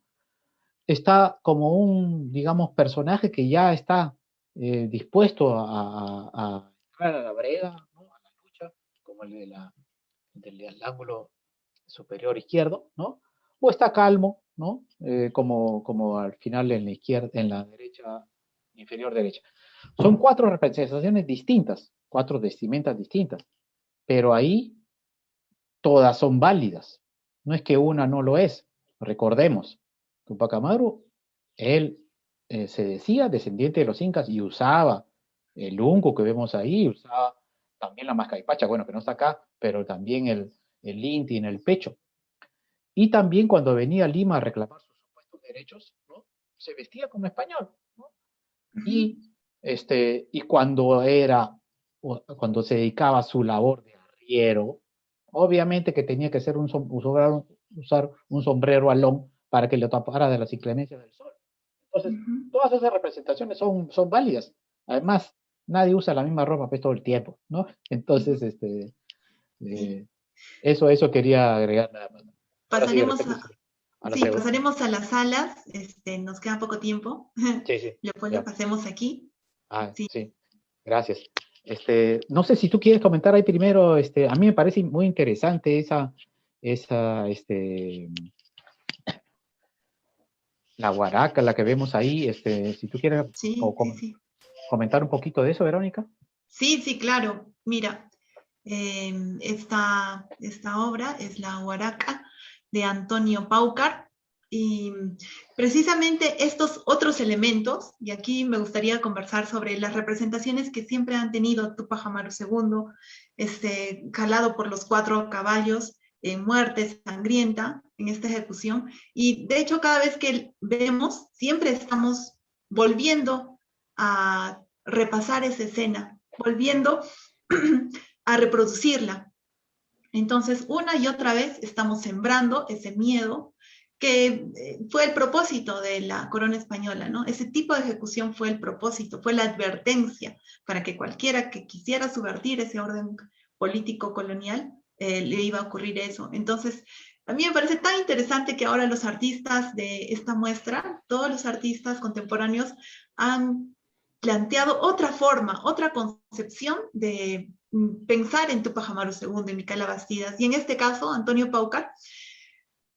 Está como un, digamos, personaje que ya está dispuesto a entrar a la brega, ¿no? A la lucha, como el del ángulo superior izquierdo, ¿no? O está calmo, ¿no? Como al final en la izquierda, en la derecha, inferior derecha. Son 4 representaciones distintas, 4 vestimentas distintas, pero ahí todas son válidas. No es que una no lo es. Recordemos, Tupac Amaru, él se decía descendiente de los incas y usaba el unco que vemos ahí, usaba también la mascaipacha, bueno, que no está acá, pero también el inti en el pecho. Y también cuando venía a Lima a reclamar sus supuestos derechos, ¿no? se vestía como español, ¿no? Y cuando se dedicaba a su labor de arriero, obviamente que tenía que usar un sombrero alón para que le tapara de las inclemencias del sol. Entonces, Ujú. todas esas representaciones son válidas. Además, nadie usa la misma ropa pues, todo el tiempo, ¿no? Entonces, Sí. eh, eso quería agregar nada más. Ahora sí, Pasaremos respecto a, a la sí, pregunta. pasaremos a las salas. Nos queda poco tiempo. Sí, sí, Leopoldo, ya. pasemos aquí. Ah, Sí, sí, gracias. No sé si tú quieres comentar ahí primero, a mí me parece muy interesante esa, la huaraca, la que vemos ahí, si tú quieres sí, sí, sí. comentar un poquito de eso, Verónica. Sí, sí, claro. Mira, esta obra es la Huaraca de Antonio Paucar y precisamente estos otros elementos, y aquí me gustaría conversar sobre las representaciones que siempre han tenido Tupac Amaru II, calado por los 4 caballos, en muerte sangrienta en esta ejecución, y de hecho cada vez que vemos, siempre estamos volviendo a repasar esa escena, volviendo a reproducirla. Entonces, una y otra vez estamos sembrando ese miedo que fue el propósito de la corona española, ¿no? Ese tipo de ejecución fue el propósito, fue la advertencia para que cualquiera que quisiera subvertir ese orden político colonial, le iba a ocurrir eso. Entonces, a mí me parece tan interesante que ahora los artistas de esta muestra, todos los artistas contemporáneos, han planteado otra forma, otra concepción de pensar en Tupac Amaru II y Micaela Bastidas. Y en este caso, Antonio Paucar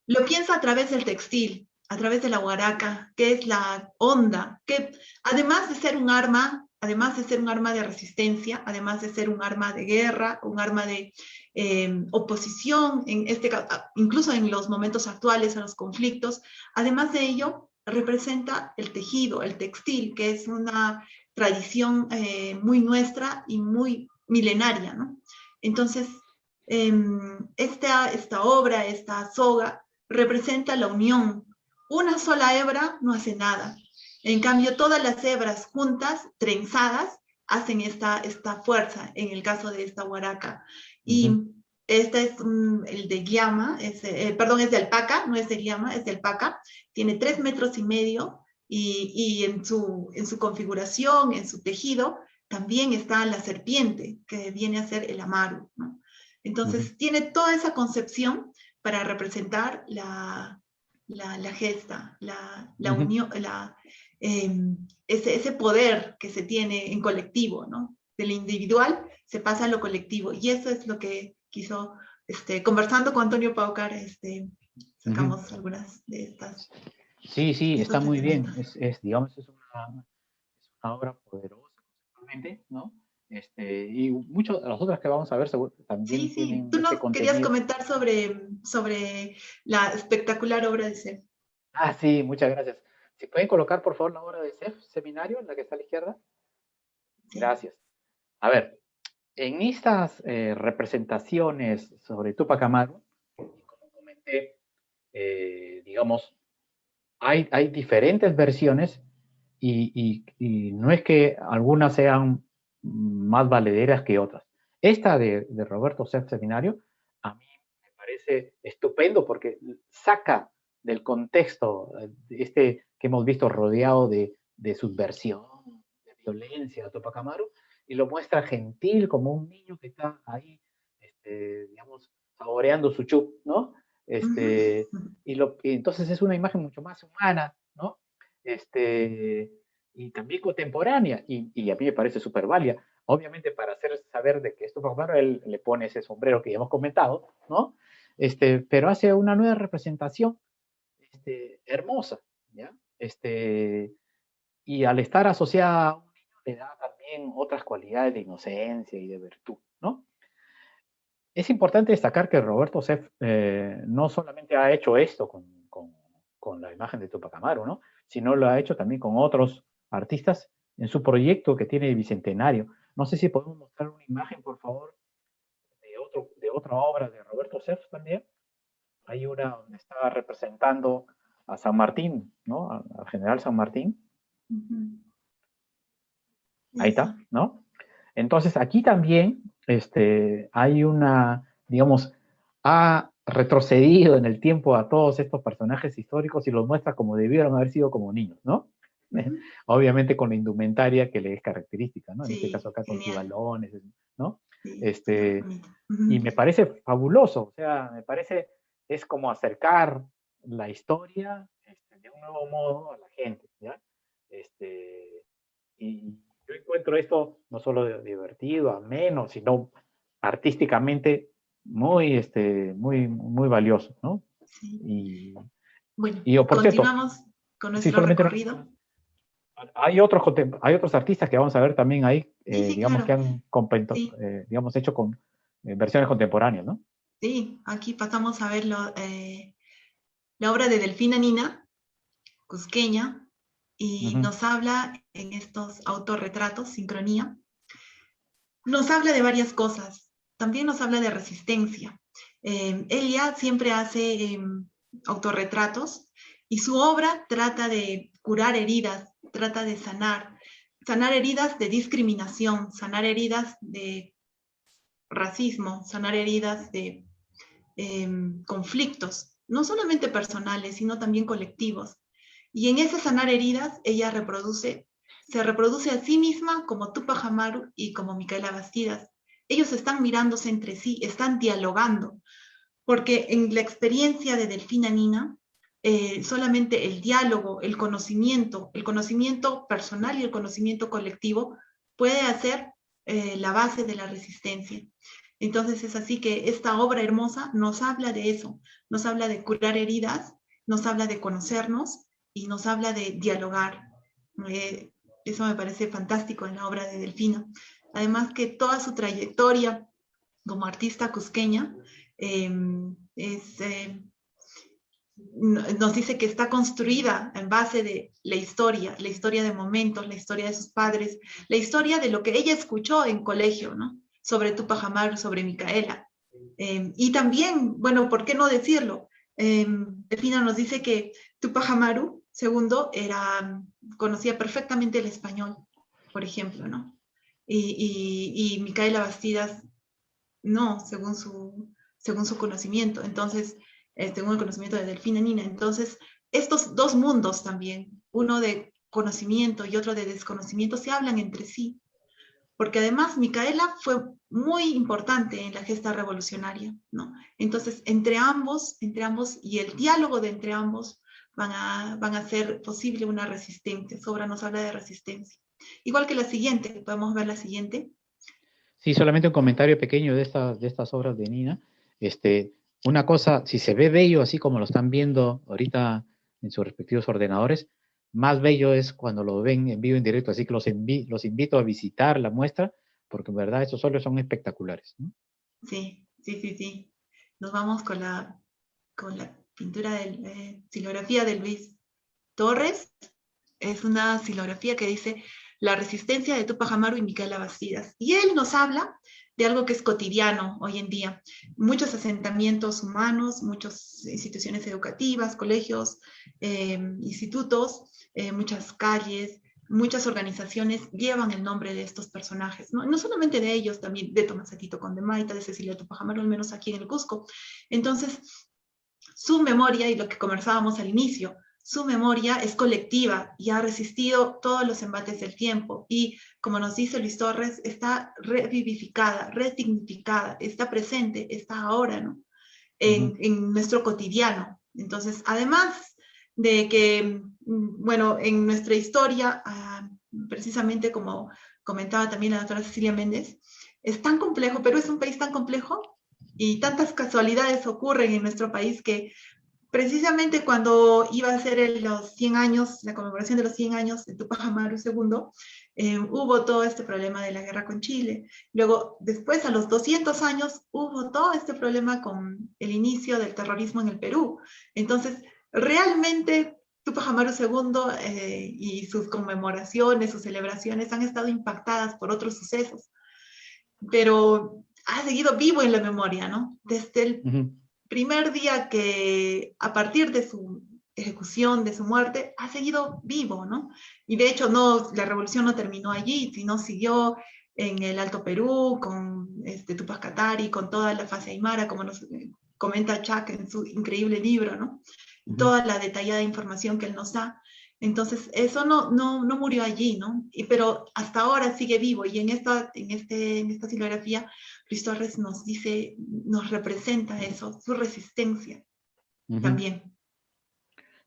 lo piensa a través del textil, a través de la huaraca, que es la onda, que además de ser un arma, además de ser un arma de resistencia, además de ser un arma de guerra, un arma de oposición, incluso en los momentos actuales a los conflictos, además de ello, representa el tejido, el textil, que es una tradición muy nuestra y muy milenaria, ¿no? Entonces, esta obra, esta soga, representa la unión. Una sola hebra no hace nada. En cambio, todas las hebras juntas, trenzadas, hacen esta fuerza, en el caso de esta huaraca. Y este es el de llama, perdón, es de alpaca, no es de llama, es de alpaca. Tiene 3,5 metros y en su configuración, en su tejido, también está la serpiente, que viene a ser el amaru, ¿no? Entonces, tiene toda esa concepción para representar la gesta, la unión, ese poder que se tiene en colectivo, ¿no? Del individual se pasa a lo colectivo. Y eso es lo que quiso, conversando con Antonio Paucar, sacamos algunas de Sí, sí, está estos muy bien. elementos. Digamos, es una obra poderosa, conceptualmente, ¿no? Y muchas de las otras que vamos a ver Sí, también sí, tienen tú este nos querías contenido. comentar sobre la espectacular obra de Seth. Ah, sí, muchas gracias. ¿Si pueden colocar, por favor, la obra de CEF, Seminario, en la que está a la izquierda? Sí. Gracias. A ver, en estas representaciones sobre Tupac Amaru, como comenté, digamos, hay diferentes versiones y no es que algunas sean más valederas que otras. Esta de Roberto Seff Seminario a mí me parece estupendo porque saca del contexto que hemos visto rodeado de subversión, de violencia de Tupac Amaru y lo muestra gentil como un niño que está ahí, digamos, saboreando su chup, ¿no? Y entonces es una imagen mucho más humana, ¿no? Y también contemporánea, y a mí me parece súper válida. Obviamente, para hacer saber de que esto fue humano, él le pone ese sombrero que ya hemos comentado, ¿no? Pero hace una nueva representación hermosa, ¿ya? Y al estar asociada a un niño, le da también otras cualidades de inocencia y de virtud, ¿no? Es importante destacar que Roberto Seff no solamente ha hecho esto con la imagen de Tupac Amaru, ¿no? Sino lo ha hecho también con otros artistas en su proyecto que tiene Bicentenario. No sé si podemos mostrar una imagen, por favor, de otra obra de Roberto Seff también. Hay una donde está representando a San Martín, ¿no? Al general San Martín. Ahí está, ¿no? Entonces, aquí también hay una, digamos, ha retrocedido en el tiempo a todos estos personajes históricos y los muestra como debieron haber sido como niños, ¿no? Obviamente con la indumentaria que le es característica, ¿no? En este caso acá con sus galones, ¿no? Sí, y me parece fabuloso, o sea, me parece, es como acercar la historia de un nuevo modo a la gente, ¿ya? Y yo encuentro esto no solo divertido, ameno, sino artísticamente muy, muy valioso, ¿no? Sí. Bueno, y por continuamos cierto, con nuestro recorrido. Hay otros artistas que vamos a ver también ahí, digamos, claro. que han digamos, hecho con versiones contemporáneas, ¿no? Sí, aquí pasamos a ver la obra de Delfina Nina, cusqueña, y nos habla en estos autorretratos, sincronía, nos habla de varias cosas. También nos habla de resistencia. Ella siempre hace autorretratos y su obra trata de curar heridas, trata de sanar heridas de discriminación, sanar heridas de racismo, sanar heridas de conflictos, no solamente personales, sino también colectivos. Y en ese sanar heridas, ella se reproduce a sí misma como Tupac Amaru y como Micaela Bastidas. Ellos están mirándose entre sí, están dialogando, porque en la experiencia de Delfina Nina, solamente el diálogo, el conocimiento personal y el conocimiento colectivo puede hacer la base de la resistencia. Entonces es así que esta obra hermosa nos habla de eso, nos habla de curar heridas, nos habla de conocernos y nos habla de dialogar. Eso me parece fantástico en la obra de Delfina. Además que toda su trayectoria como artista cusqueña nos dice que está construida en base de la historia de momentos, la historia de sus padres, la historia de lo que ella escuchó en colegio, ¿no? Sobre Tupac Amaru, sobre Micaela. Y también, bueno, ¿por qué no decirlo? Delfina nos dice que Tupac Amaru II conocía perfectamente el español, por ejemplo, ¿no? Y Micaela Bastidas no, según su conocimiento. Entonces, según el conocimiento de Delfina Nina. Entonces, estos dos mundos también, uno de conocimiento y otro de desconocimiento, se hablan entre sí. Porque además Micaela fue muy importante en la gesta revolucionaria, ¿no? Entonces, entre ambos y el diálogo de entre ambos van a hacer posible una resistencia. Su obra nos habla de resistencia. Igual que la siguiente, podemos ver la siguiente. Sí, solamente un comentario pequeño de estas obras de Nina. Una cosa, si se ve bello así como lo están viendo ahorita en sus respectivos ordenadores, más bello es cuando lo ven en vivo en directo, así que los invito a visitar la muestra, porque en verdad estos óleos son espectaculares, ¿no? Sí. Nos vamos con la pintura de silografía de Luis Torres. Es una silografía que dice la resistencia de Tupac Amaru y Micaela Bastidas. Y él nos habla de algo que es cotidiano hoy en día. Muchos asentamientos humanos, muchas instituciones educativas, colegios, institutos, muchas calles, muchas organizaciones llevan el nombre de estos personajes, ¿no? No solamente de ellos, también de Tomás Atito Condemaita, de Cecilia Tupac Amaru, al menos aquí en el Cusco. Entonces, su memoria, y lo que conversábamos al inicio, su memoria es colectiva y ha resistido todos los embates del tiempo. Y como nos dice Luis Torres, está revivificada, resignificada, está presente, está ahora, ¿no? En nuestro cotidiano. Entonces, además de que, bueno, en nuestra historia, precisamente como comentaba también la doctora Cecilia Méndez, es tan complejo, Perú es un país tan complejo y tantas casualidades ocurren en nuestro país que precisamente cuando iba a ser los 100 años, la conmemoración de los 100 años de Tupac Amaru II, hubo todo este problema de la guerra con Chile. Luego, después, a los 200 años, hubo todo este problema con el inicio del terrorismo en el Perú. Entonces, realmente Tupac Amaru II y sus conmemoraciones, sus celebraciones han estado impactadas por otros sucesos, pero ha seguido vivo en la memoria, ¿no? Desde el primer día que, a partir de su ejecución, de su muerte, ha seguido vivo, ¿no? Y de hecho no, la revolución no terminó allí, sino siguió en el Alto Perú, con Tupac Katari, con toda la fase aymara, como nos comenta Chuck en su increíble libro, ¿no? Toda la detallada información que él nos da. Entonces, eso no murió allí, ¿no? Pero hasta ahora sigue vivo y en esta silografía, Luis Torres nos dice, nos representa eso, su resistencia también.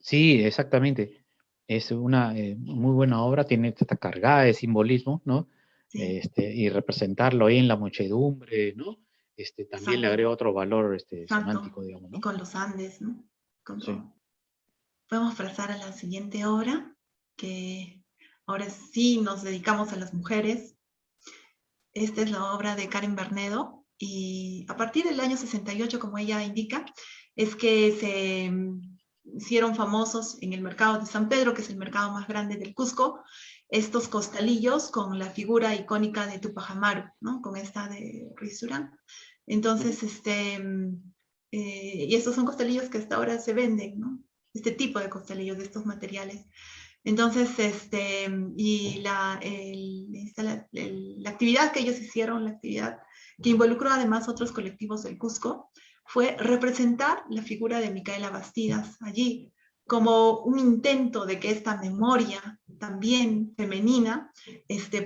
Sí, exactamente. Es una muy buena obra, está cargada de simbolismo, ¿no? Sí, Y representarlo ahí en la muchedumbre, ¿no? También le exacto, agrega otro valor exacto. semántico, digamos, Y ¿no? con los Andes, ¿no? Con Sí. todo. Podemos pasar a la siguiente obra, que ahora sí nos dedicamos a las mujeres. Esta es la obra de Karen Bernedo y a partir del año 68, como ella indica, es que se hicieron famosos en el mercado de San Pedro, que es el mercado más grande del Cusco, estos costalillos con la figura icónica de Tupac Amaru, ¿no? Con esta de Ruiz Durán. Entonces, y estos son costalillos que hasta ahora se venden, ¿no? Este tipo de costalillos, de estos materiales. Entonces, y la actividad que ellos hicieron, la actividad que involucró además otros colectivos del Cusco, fue representar la figura de Micaela Bastidas allí, como un intento de que esta memoria también femenina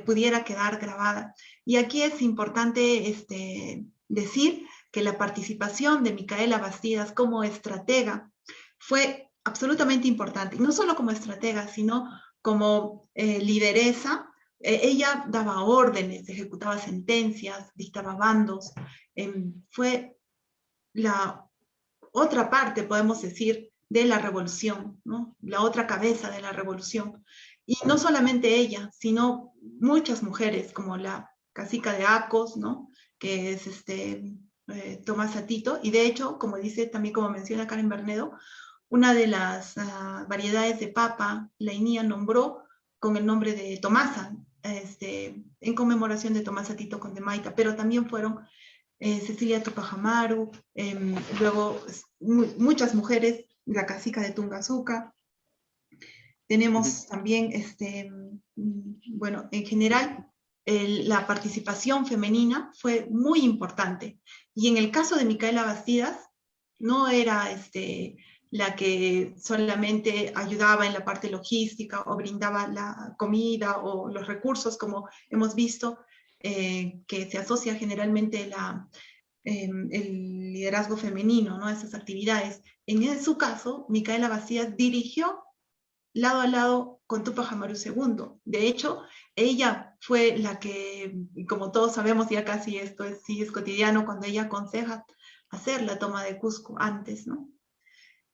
pudiera quedar grabada. Y aquí es importante decir que la participación de Micaela Bastidas como estratega fue absolutamente importante, y no solo como estratega, sino como lideresa. Ella daba órdenes, ejecutaba sentencias, dictaba bandos. Fue la otra parte, podemos decir, de la revolución, ¿no? La otra cabeza de la revolución. Y no solamente ella, sino muchas mujeres, como la cacica de Acos, ¿no? Que es Tomás Atito, y de hecho, como dice también, como menciona Karen Bernedo, una de las variedades de papa, la INIA nombró con el nombre de Tomasa, en conmemoración de Tomás Atito Condemaita, pero también fueron Cecilia Tupac Amaru, luego muchas mujeres, la cacica de Tungazuca. Tenemos también, bueno, en general, la participación femenina fue muy importante. Y en el caso de Micaela Bastidas, no era la que solamente ayudaba en la parte logística o brindaba la comida o los recursos, como hemos visto, que se asocia generalmente el liderazgo femenino, ¿no? A esas actividades. En su caso, Micaela Bastidas dirigió lado a lado con Tupac Amaru II. De hecho, ella fue la que, como todos sabemos, ya casi esto sí es cotidiano, cuando ella aconseja hacer la toma de Cusco antes, ¿no?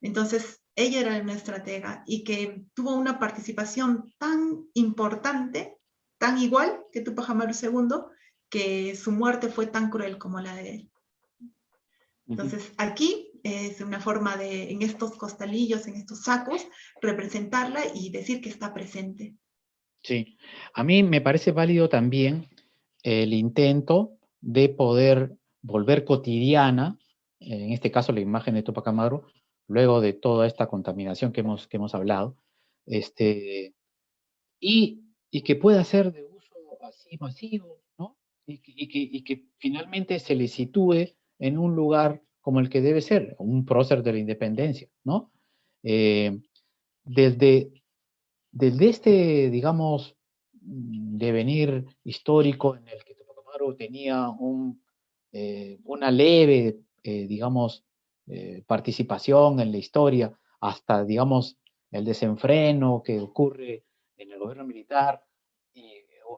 Entonces, ella era una estratega y que tuvo una participación tan importante, tan igual que Tupac Amaru II, que su muerte fue tan cruel como la de él. Entonces, aquí es una forma de, en estos costalillos, en estos sacos, representarla y decir que está presente. Sí, a mí me parece válido también el intento de poder volver cotidiana, en este caso la imagen de Tupac Amaru, luego de toda esta contaminación que hemos hablado, y que pueda ser de uso así masivo, ¿no? Y que finalmente se le sitúe en un lugar como el que debe ser, un prócer de la independencia, ¿no? Eh, desde, desde digamos, devenir histórico en el que Tupac Amaru tenía una leve, digamos, participación en la historia, hasta, digamos, el desenfreno que ocurre en el gobierno militar, y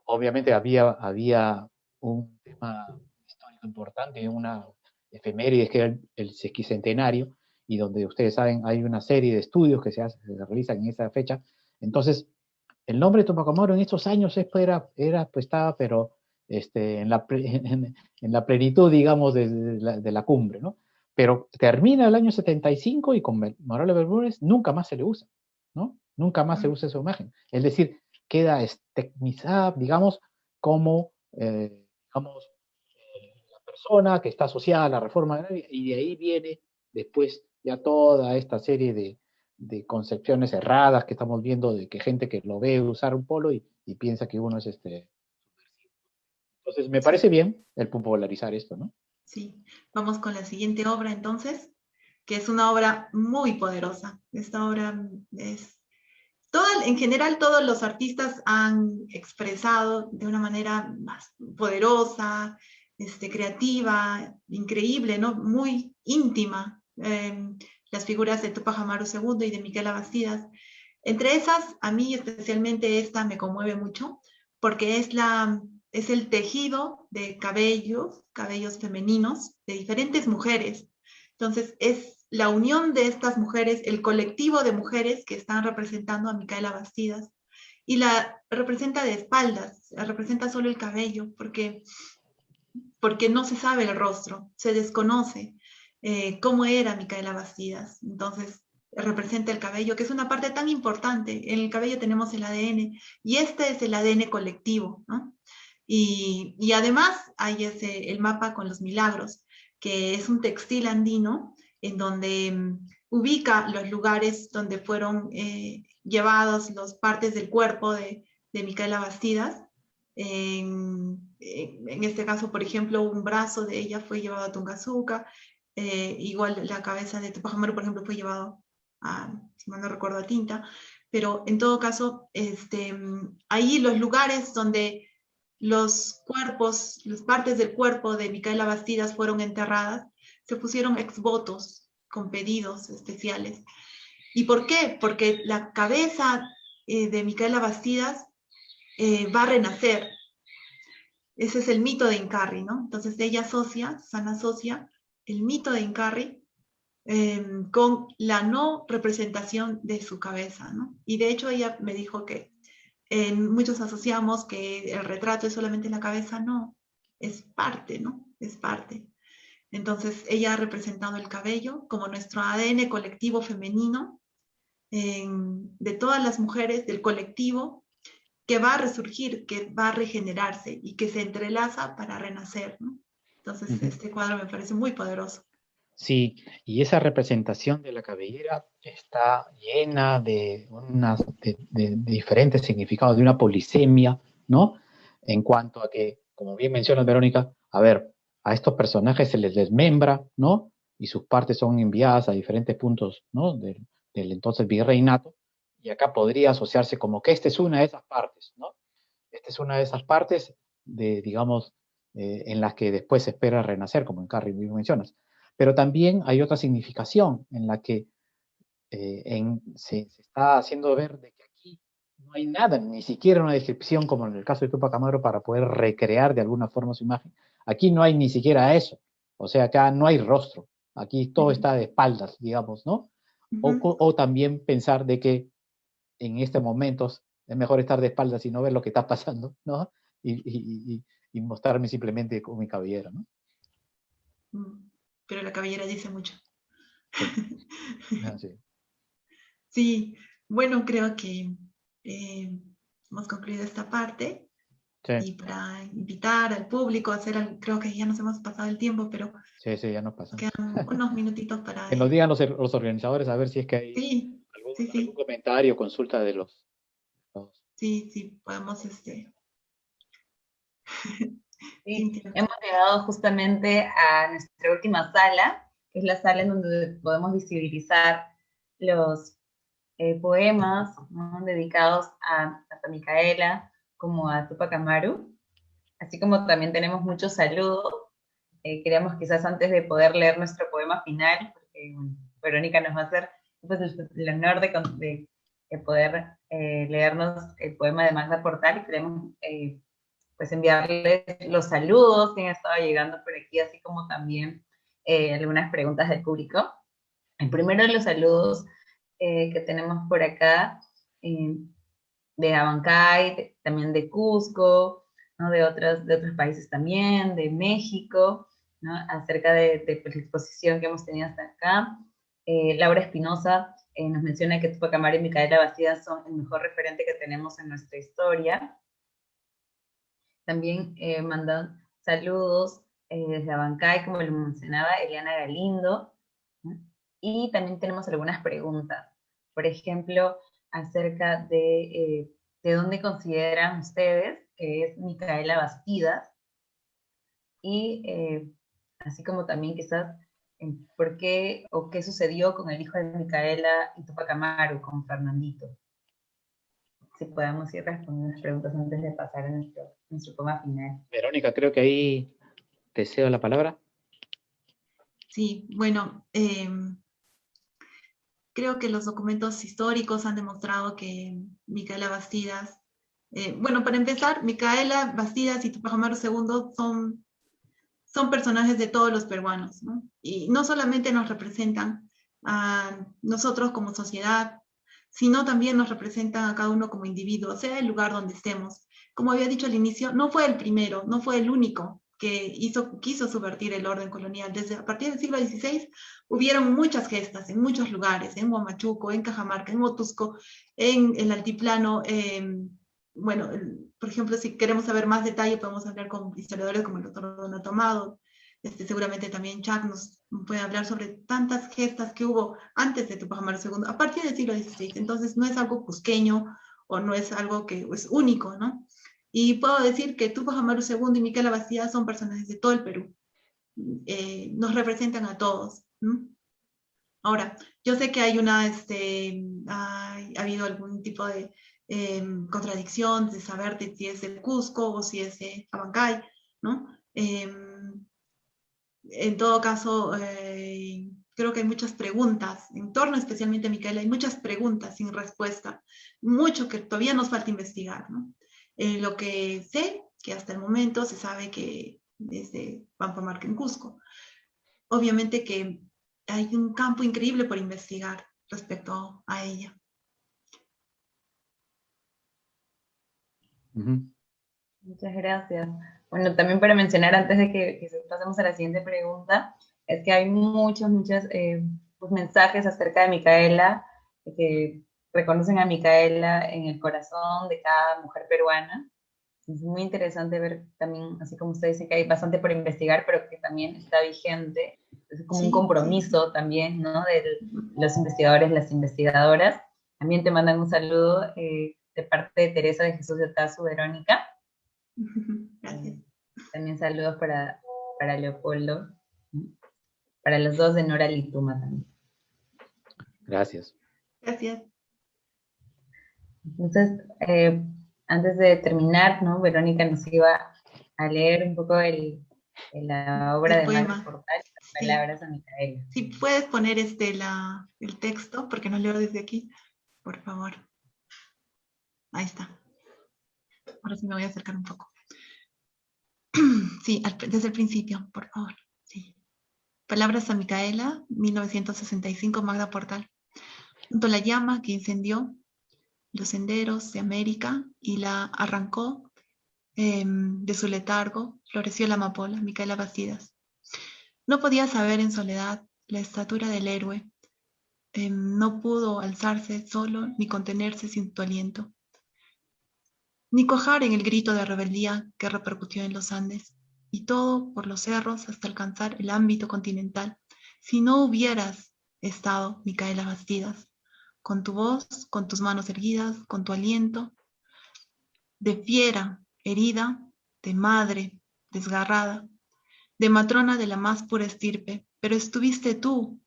obviamente había un tema histórico importante, una efeméride que era el sesquicentenario, y donde ustedes saben hay una serie de estudios que se realizan en esa fecha. Entonces, el nombre de Tupac Amaru en estos años pues estaba, pero en la plenitud, digamos, de la cumbre, ¿no? Pero termina el año 75 y con Morales Bermúdez nunca más se le usa, ¿no? Nunca más se usa esa imagen. Es decir, queda estigmatizada, digamos, como, digamos, la persona que está asociada a la reforma agraria, y de ahí viene después ya toda esta serie de concepciones erradas que estamos viendo, de que gente que lo ve usar un polo y piensa que uno es Entonces, me Sí, parece bien el popularizar esto, ¿no? sí. Vamos con la siguiente obra entonces, que es una obra muy poderosa. Esta obra es en general, todos los artistas han expresado de una manera más poderosa, creativa, increíble, ¿no? Muy íntima, las figuras de Tupac Amaru II y de Micaela Bastidas. Entre esas, a mí especialmente esta me conmueve mucho, porque es el tejido de cabellos femeninos de diferentes mujeres. Entonces, es la unión de estas mujeres, el colectivo de mujeres que están representando a Micaela Bastidas, y la representa de espaldas, la representa solo el cabello, porque no se sabe el rostro, se desconoce cómo era Micaela Bastidas. Entonces, representa el cabello, que es una parte tan importante. En el cabello tenemos el ADN, y este es el ADN colectivo, ¿no? Y además hay el mapa con los milagros, que es un textil andino en donde ubica los lugares donde fueron llevados las partes del cuerpo de Micaela Bastidas. En este caso, por ejemplo, un brazo de ella fue llevado a Tungazuca, igual la cabeza de Tupac Amaru, por ejemplo, fue llevado si mal no recuerdo, a Tinta, pero en todo caso, ahí los lugares donde los cuerpos, las partes del cuerpo de Micaela Bastidas fueron enterradas, se pusieron exvotos con pedidos especiales. ¿Y por qué? Porque la cabeza de Micaela Bastidas va a renacer. Ese es el mito de Incarri, ¿no? Entonces ella asocia, Susana asocia el mito de Incarri con la no representación de su cabeza, ¿no? Y de hecho ella me dijo que muchos asociamos que el retrato es solamente la cabeza, no, es parte, ¿no? Es parte. Entonces ella ha representado el cabello como nuestro ADN colectivo femenino, de todas las mujeres del colectivo, que va a resurgir, que va a regenerarse y que se entrelaza para renacer, ¿no? Entonces, Ujú. este cuadro me parece muy poderoso. Sí, y esa representación de la cabellera está llena de diferentes significados, de una polisemia, ¿no? En cuanto a que, como bien menciona Verónica, a ver, a estos personajes se les desmembra, ¿no? Y sus partes son enviadas a diferentes puntos, ¿no? Del entonces virreinato, y acá podría asociarse como que esta es una de esas partes, ¿no? Esta es una de esas partes digamos, en las que después se espera renacer, como en Carrie bien mencionas. Pero también hay otra significación en la que se está haciendo ver de que aquí no hay nada, ni siquiera una descripción como en el caso de Tupac Amaru para poder recrear de alguna forma su imagen. Aquí no hay ni siquiera eso. O sea, acá no hay rostro. Aquí todo está de espaldas, digamos, ¿no? O también pensar de que en estos momentos es mejor estar de espaldas y no ver lo que está pasando, ¿no? Y mostrarme simplemente con mi cabellera, ¿no? Pero la cabellera dice mucho. Sí, sí. Sí, bueno, creo que hemos concluido esta parte, Sí, y para invitar al público a hacer, creo que ya nos hemos pasado el tiempo, pero sí, sí, ya nos pasamos. quedan unos minutitos para... Que nos digan los organizadores a ver si es que hay sí, sí, algún sí, comentario o consulta de los- sí, sí, podemos, Sí, Cintia. hemos llegado justamente a nuestra última sala, que es la sala en donde podemos visibilizar los poemas, ¿no? Dedicados a tanto a Micaela como a Tupac Amaru, así como también tenemos muchos saludos. Queríamos quizás antes de poder leer nuestro poema final, porque bueno, Verónica nos va a hacer pues, el honor de poder leernos el poema de Magda Portal, y queremos pues enviarles los saludos que han estado llegando por aquí, así como también algunas preguntas del público. El primero de los saludos que tenemos por acá, eh, de Abancay, también de Cusco, ¿no? De otros países también, de México, ¿no? Acerca pues, la exposición que hemos tenido hasta acá. Laura Espinosa nos menciona que Tupac Amaru y Micaela Bastidas son el mejor referente que tenemos en nuestra historia. También mandan saludos desde Abancay, como lo mencionaba Eliana Galindo, ¿no? Y también tenemos algunas preguntas. por ejemplo, acerca de dónde consideran ustedes que es Micaela Bastidas, y así como también quizás por qué o qué sucedió con el hijo de Micaela y Tupac Amaru, con Fernandito. Si podemos ir respondiendo las preguntas antes de pasar a nuestro tema final. Verónica, creo que ahí te cedo la palabra. Sí, bueno, creo que los documentos históricos han demostrado que Micaela Bastidas, bueno, para empezar, Micaela Bastidas y Tupac Amaru II son personajes de todos los peruanos, ¿no? Y no solamente nos representan a nosotros como sociedad, sino también nos representan a cada uno como individuo, sea el lugar donde estemos. Como había dicho al inicio, no fue el primero, no fue el único que quiso subvertir el orden colonial. Desde a partir del siglo XVI hubieron muchas gestas en muchos lugares, en Huamachuco, en Cajamarca, en Otusco, en el altiplano. Bueno, por ejemplo, si queremos saber más detalle, podemos hablar con historiadores como el doctor Donato Amado. Seguramente también Chuck nos puede hablar sobre tantas gestas que hubo antes de Tupac Amaru II, a partir del siglo XVI. Entonces, no es algo cusqueño o no es algo que es único, ¿no? Y puedo decir que Tupac Amaru II y Micaela Bastidas son personajes de todo el Perú. Nos representan a todos, ¿no? Ahora, yo sé que hay ha habido algún tipo de contradicción de saber de si es de Cusco o si es de Abancay, ¿no? En todo caso, creo que hay muchas preguntas, en torno especialmente a Micaela, hay muchas preguntas sin respuesta, mucho que todavía nos falta investigar, ¿no? Lo que sé, que hasta el momento se sabe que desde Pampamarca en Cusco. Obviamente que hay un campo increíble por investigar respecto a ella. Muchas gracias. Bueno, también para mencionar antes de que pasemos a la siguiente pregunta, es que hay muchos pues mensajes acerca de Micaela que reconocen a Micaela en el corazón de cada mujer peruana. Es muy interesante ver también, así como usted dice, que hay bastante por investigar, pero que también está vigente. Es como un compromiso también, ¿no? De los investigadores, las investigadoras. También te mandan un saludo de parte de Teresa de Jesús de Otazu, Verónica. Gracias. También saludos para Leopoldo, para los dos de Nora Lituma también. Gracias. Gracias. Entonces, antes de terminar, ¿no? Verónica nos iba a leer un poco la obra de Magda Portal, Las palabras a Micaela. Si puedes poner el texto, porque no leo desde aquí, por favor. Ahí está. Ahora sí me voy a acercar un poco. Sí, desde el principio, por favor. Sí. Palabras a Micaela, 1965, Magda Portal. Junto a la llama que incendió los senderos de América y la arrancó de su letargo, floreció la amapola, Micaela Bastidas. No podía saber en soledad la estatura del héroe. No pudo alzarse solo ni contenerse sin tu aliento, ni cuajar en el grito de rebeldía que repercutió en los Andes, y todo por los cerros hasta alcanzar el ámbito continental, si no hubieras estado, Micaela Bastidas, con tu voz, con tus manos erguidas, con tu aliento, de fiera, herida, de madre, desgarrada, de matrona de la más pura estirpe, pero estuviste tú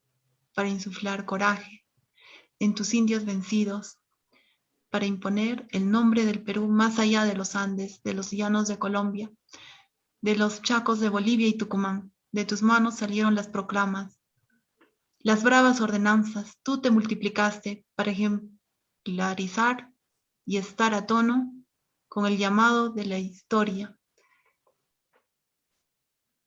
para insuflar coraje en tus indios vencidos, para imponer el nombre del Perú más allá de los Andes, de los llanos de Colombia, de los chacos de Bolivia y Tucumán. De tus manos salieron las proclamas, las bravas ordenanzas. Tú te multiplicaste para ejemplarizar y estar a tono con el llamado de la historia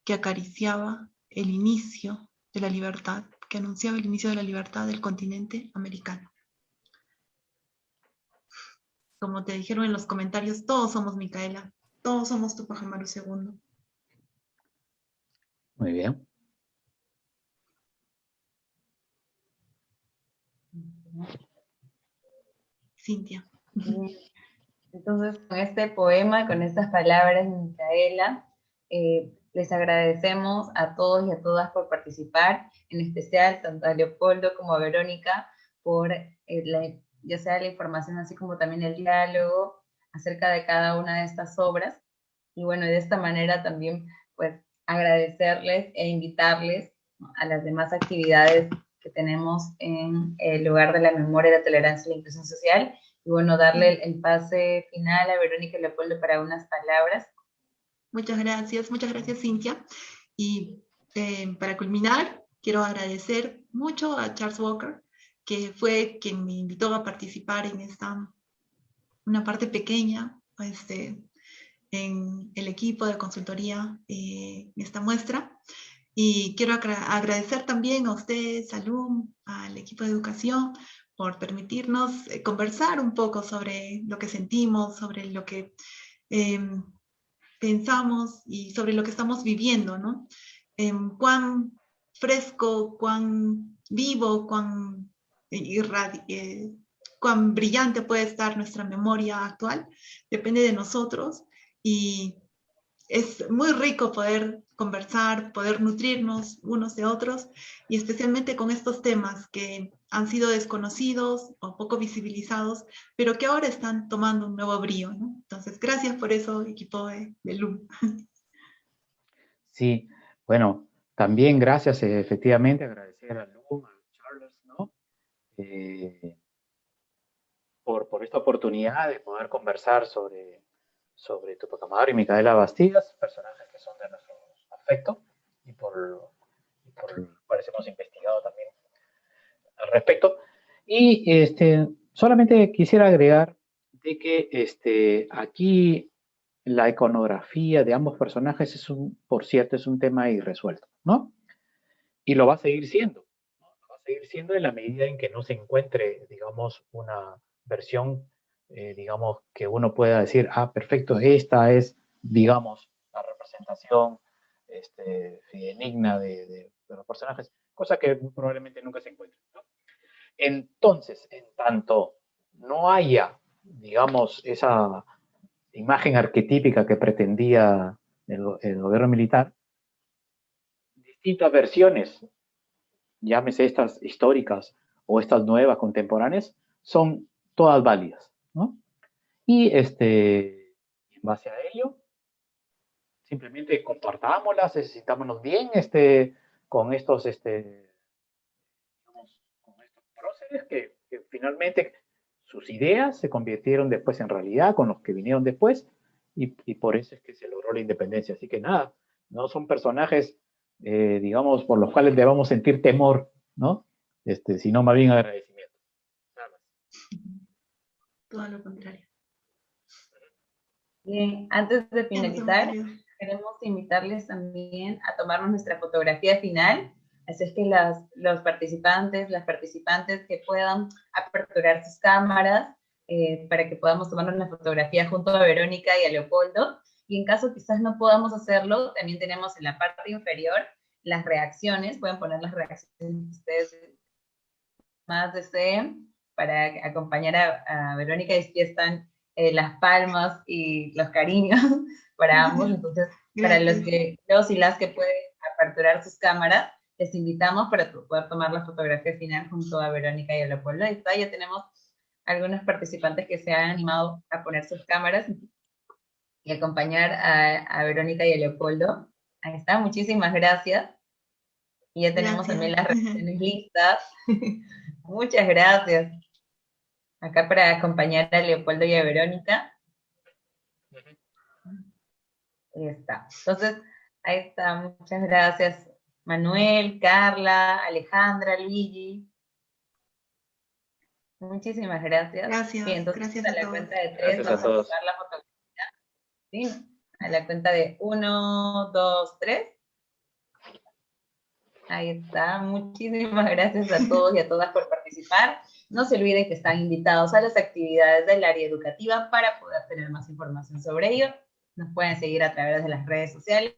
que acariciaba el inicio de la libertad, que anunciaba el inicio de la libertad del continente americano. Como te dijeron en los comentarios, todos somos Micaela, todos somos Tupac Amaru II. Muy bien. Cintia. Entonces, con este poema, con estas palabras de Micaela, les agradecemos a todos y a todas por participar, en especial tanto a Leopoldo como a Verónica, por ya sea la información, así como también el diálogo acerca de cada una de estas obras. Y bueno, de esta manera también, pues, agradecerles e invitarles, ¿no?, a las demás actividades que tenemos en el lugar de la memoria, la tolerancia y la inclusión social. Y bueno, darle el pase final a Verónica Leopoldo para unas palabras. Muchas gracias, Cintia. Y para culminar, quiero agradecer mucho a Charles Walker, que fue quien me invitó a participar en una parte pequeña, pues, en el equipo de consultoría en esta muestra. Y quiero agradecer también a ustedes, al equipo de educación, por permitirnos conversar un poco sobre lo que sentimos, sobre lo que pensamos y sobre lo que estamos viviendo, ¿no? Cuán fresco, cuán vivo, cuán brillante puede estar nuestra memoria actual, depende de nosotros, y es muy rico poder conversar, poder nutrirnos unos de otros, y especialmente con estos temas que han sido desconocidos o poco visibilizados, pero que ahora están tomando un nuevo brío, ¿no? Entonces, gracias por eso, equipo de LUM. Sí, bueno, también gracias, efectivamente, agradecer a LUM, a Charles, ¿no? Por esta oportunidad de poder conversar sobre Tupac Amaru y Micaela Bastidas, personajes que son de nuestro afecto y por cuales hemos investigado también al respecto. Y solamente quisiera agregar de que aquí la iconografía de ambos personajes por cierto, es un tema irresuelto, ¿no? Y lo va a seguir siendo, ¿no? Lo va a seguir siendo en la medida en que no se encuentre, digamos, una versión, digamos, que uno pueda decir, perfecto, esta es, digamos, la representación fidedigna de los personajes, cosa que probablemente nunca se encuentre, ¿no? Entonces, en tanto no haya, digamos, esa imagen arquetípica que pretendía el gobierno militar, distintas versiones, llámese estas históricas o estas nuevas contemporáneas, son todas válidas, ¿no? Y en base a ello, simplemente compartámoslas, sintámonos bien con estos, digamos, con estos próceres que finalmente sus ideas se convirtieron después en realidad con los que vinieron después y por eso es que se logró la independencia. Así que nada, no son personajes, digamos, por los cuales debamos sentir temor, ¿no? Sino más bien agradecimiento. Nada más. Todo lo contrario. Bien, antes de finalizar, queremos invitarles también a tomarnos nuestra fotografía final. Así es que los participantes, las participantes que puedan aperturar sus cámaras para que podamos tomarnos una fotografía junto a Verónica y a Leopoldo. Y en caso quizás no podamos hacerlo, también tenemos en la parte inferior las reacciones. Pueden poner las reacciones que ustedes más deseen para acompañar a Verónica. Y aquí están las palmas y los cariños para ambos. Entonces, para los y las que pueden aperturar sus cámaras, les invitamos para poder tomar la fotografía final junto a Verónica y a Leopoldo. Ahí está, ya tenemos algunos participantes que se han animado a poner sus cámaras y acompañar a Verónica y a Leopoldo. Ahí está, muchísimas gracias. Y ya tenemos también las reacciones listas. Muchas gracias. Acá para acompañar a Leopoldo y a Verónica. Ahí está. Entonces, ahí está. Muchas gracias, Manuel, Carla, Alejandra, Luigi. Muchísimas gracias. Gracias. Bien, entonces Gracias a la cuenta de 3 gracias vamos a todos. tomar la fotografía. ¿Sí? A la cuenta de 1, 2, 3. Ahí está. Muchísimas gracias a todos y a todas por participar. No se olviden que están invitados a las actividades del área educativa para poder tener más información sobre ello. Nos pueden seguir a través de las redes sociales.